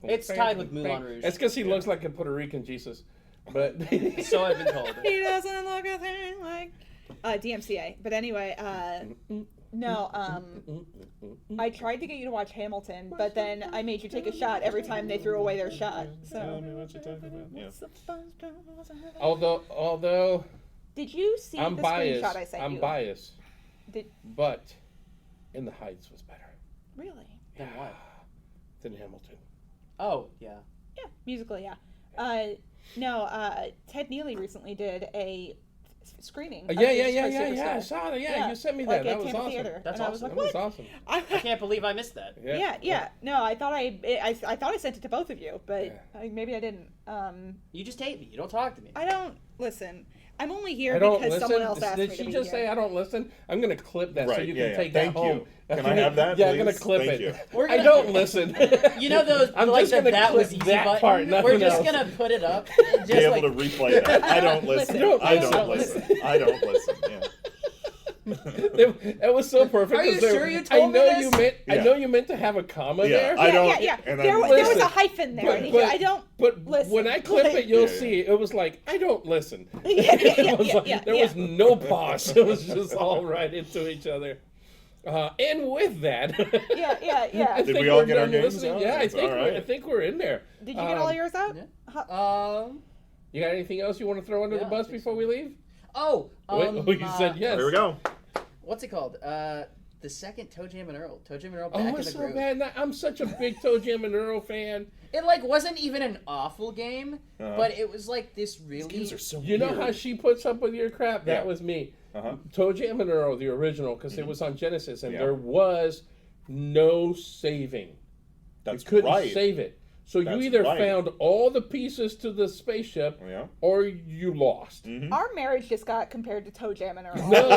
It's tied with Moulin Rouge. It's because he looks like a Puerto Rican Jesus. But So I've been told. He doesn't look a thing like DMCA. But anyway, no. I tried to get you to watch Hamilton, but then I made you take a shot every time they threw away their shot. Tell So. me what you're talking about. Yeah. although Did you see I'm the biased, screenshot I sent I'm you? biased. Did But In the Heights was better really? Then what? than Hamilton. Oh, yeah. Yeah, musically, yeah. No, Ted Neely recently did a screening. of Yeah, Jesus Christ I Superstar. saw that. Yeah, Yeah, you sent me like that. at That was Tampa awesome. Theater. That's and I was awesome. like, That was what? awesome. I can't believe I missed that. Yeah. No, I thought I thought I sent it to both of you, but Yeah. maybe I didn't. You just hate me. You don't talk to me. I don't listen. I'm only here I don't because listen. someone else asked Did me she to be just here. say I don't listen? I'm gonna clip that so Right, you yeah, can yeah. take Thank that home. you. Can I have that, Yeah, I'm gonna please? clip Thank it. you. We're I gonna- don't listen. You know those I'm like just the gonna that was clip easy that button? part, We're nothing just else. gonna put it up. And Be just able like, to replay that. I don't listen. Don't I listen. don't listen. I don't listen. Yeah. It was so perfect. Are you 'cause there- sure you told I know me you this? meant. I Yeah. know you meant to have a comma Yeah, there. I don't- Yeah. and There I'm- was Listen, a hyphen there. but- and but- I don't. But Listen. when I clip it, you'll Yeah. see. It was like I don't listen. Yeah, It was like- yeah, there yeah. was no pause. It was just all right into each other. And with that, Yeah. I Did think we all we're get our done games listening. out? Yeah, It's all right. I think we're in there. Did you get all yours out? Yeah. Huh. You got anything else you want to throw under Yeah, the I bus think before we leave? Wait, You said yes. Here we go. What's it called? The second Toe Jam and Earl. Toe Jam and Earl back Oh, in the it's so groove. bad. I'm such a big Toe Jam and Earl fan. It like wasn't even an awful game, but it was like this really. These games are so You know weird. how she puts up with your crap? That Yeah. was me. Uh-huh. Toe Jam and Earl, the original, because it was on Genesis, and Yeah. there was no saving. That's You couldn't right. save it. So you That's either right. found all the pieces to the spaceship, Yeah. or you lost. Our marriage just got compared to Toe Jam and Earl. No,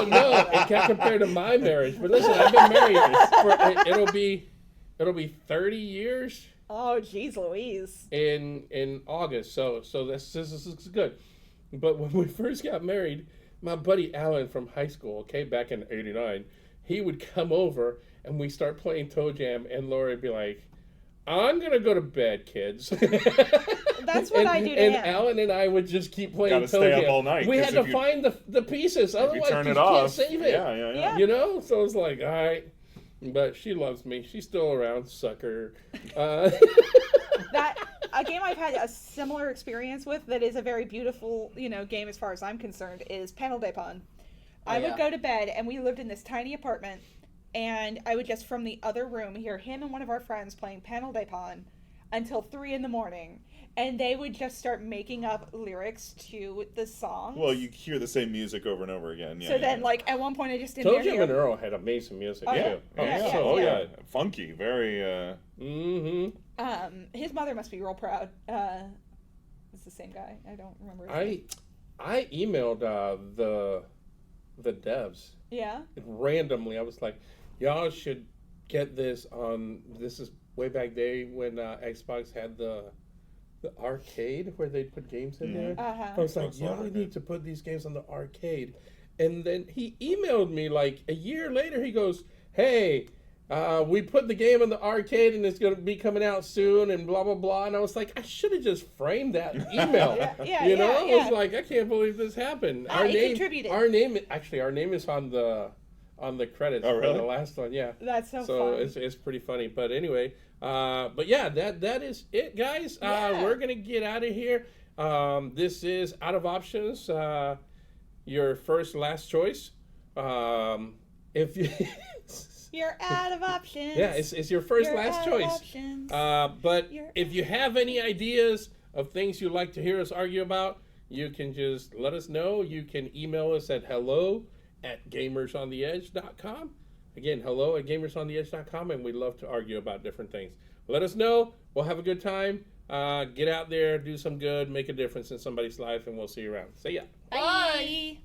it can't compare to my marriage. But listen, I've been married for it'll be 30 years Oh, jeez, Louise. in August. So this is good. But when we first got married, my buddy Alan from high school, okay, back in '89, he would come over and we start playing Toe Jam, and Laura would be like, "I'm gonna go to bed, kids." That's what I do to and him. Alan and I would just keep playing Gotta Toe stay Jam. up all night, We 'cause had to if you- find the pieces, If you otherwise turn you it can't off, save it. Yeah. You know, so it's like, all right. But she loves me. She's still around, sucker. That a game I've had a similar experience with that is a very beautiful, game as far as I'm concerned is Panel de Pon. I yeah. would go to bed and we lived in this tiny apartment and I would just from the other room hear him and one of our friends playing Panel de Pon until 3 a.m. and they would just start making up lyrics to the songs. Well, you hear the same music over and over again. Yeah, so yeah, then yeah. like at one point I just didn't Toe hear Jam and Earl had amazing music, Oh, too. yeah. Oh, Yeah, so, yeah, yeah. Funky, very. Mm-hmm. his mother must be real proud. It's the same guy. I don't remember his name. I emailed the devs Yeah. randomly. I was like, y'all should get this on. This is way back day when Xbox had the arcade where they'd put games in there. Uh-huh. I was like, Xbox y'all Arcade. need to put these games on the arcade. And then he emailed me like a year later. He goes, hey, we put the game in the arcade and it's going to be coming out soon and blah, blah, blah. And I was like, I should have just framed that email. Yeah, you know, I yeah. was like, I can't believe this happened. He contributed. Our name is on the credits Oh, for really? the last one. Yeah. That's so fun. it's pretty funny. But anyway, but yeah, that is it, guys. Yeah. We're gonna get out of here. This is out of options. Your last choice. If you You're out of options. Yeah, it's your first You're last out choice. Of options. But You're if you have any ideas of things you'd like to hear us argue about, you can just let us know. You can email us at hello@gamersontheedge.com. Again, hello@gamersontheedge.com, and we'd love to argue about different things. Let us know. We'll have a good time. Get out there, do some good, make a difference in somebody's life, and we'll see you around. See ya. Bye.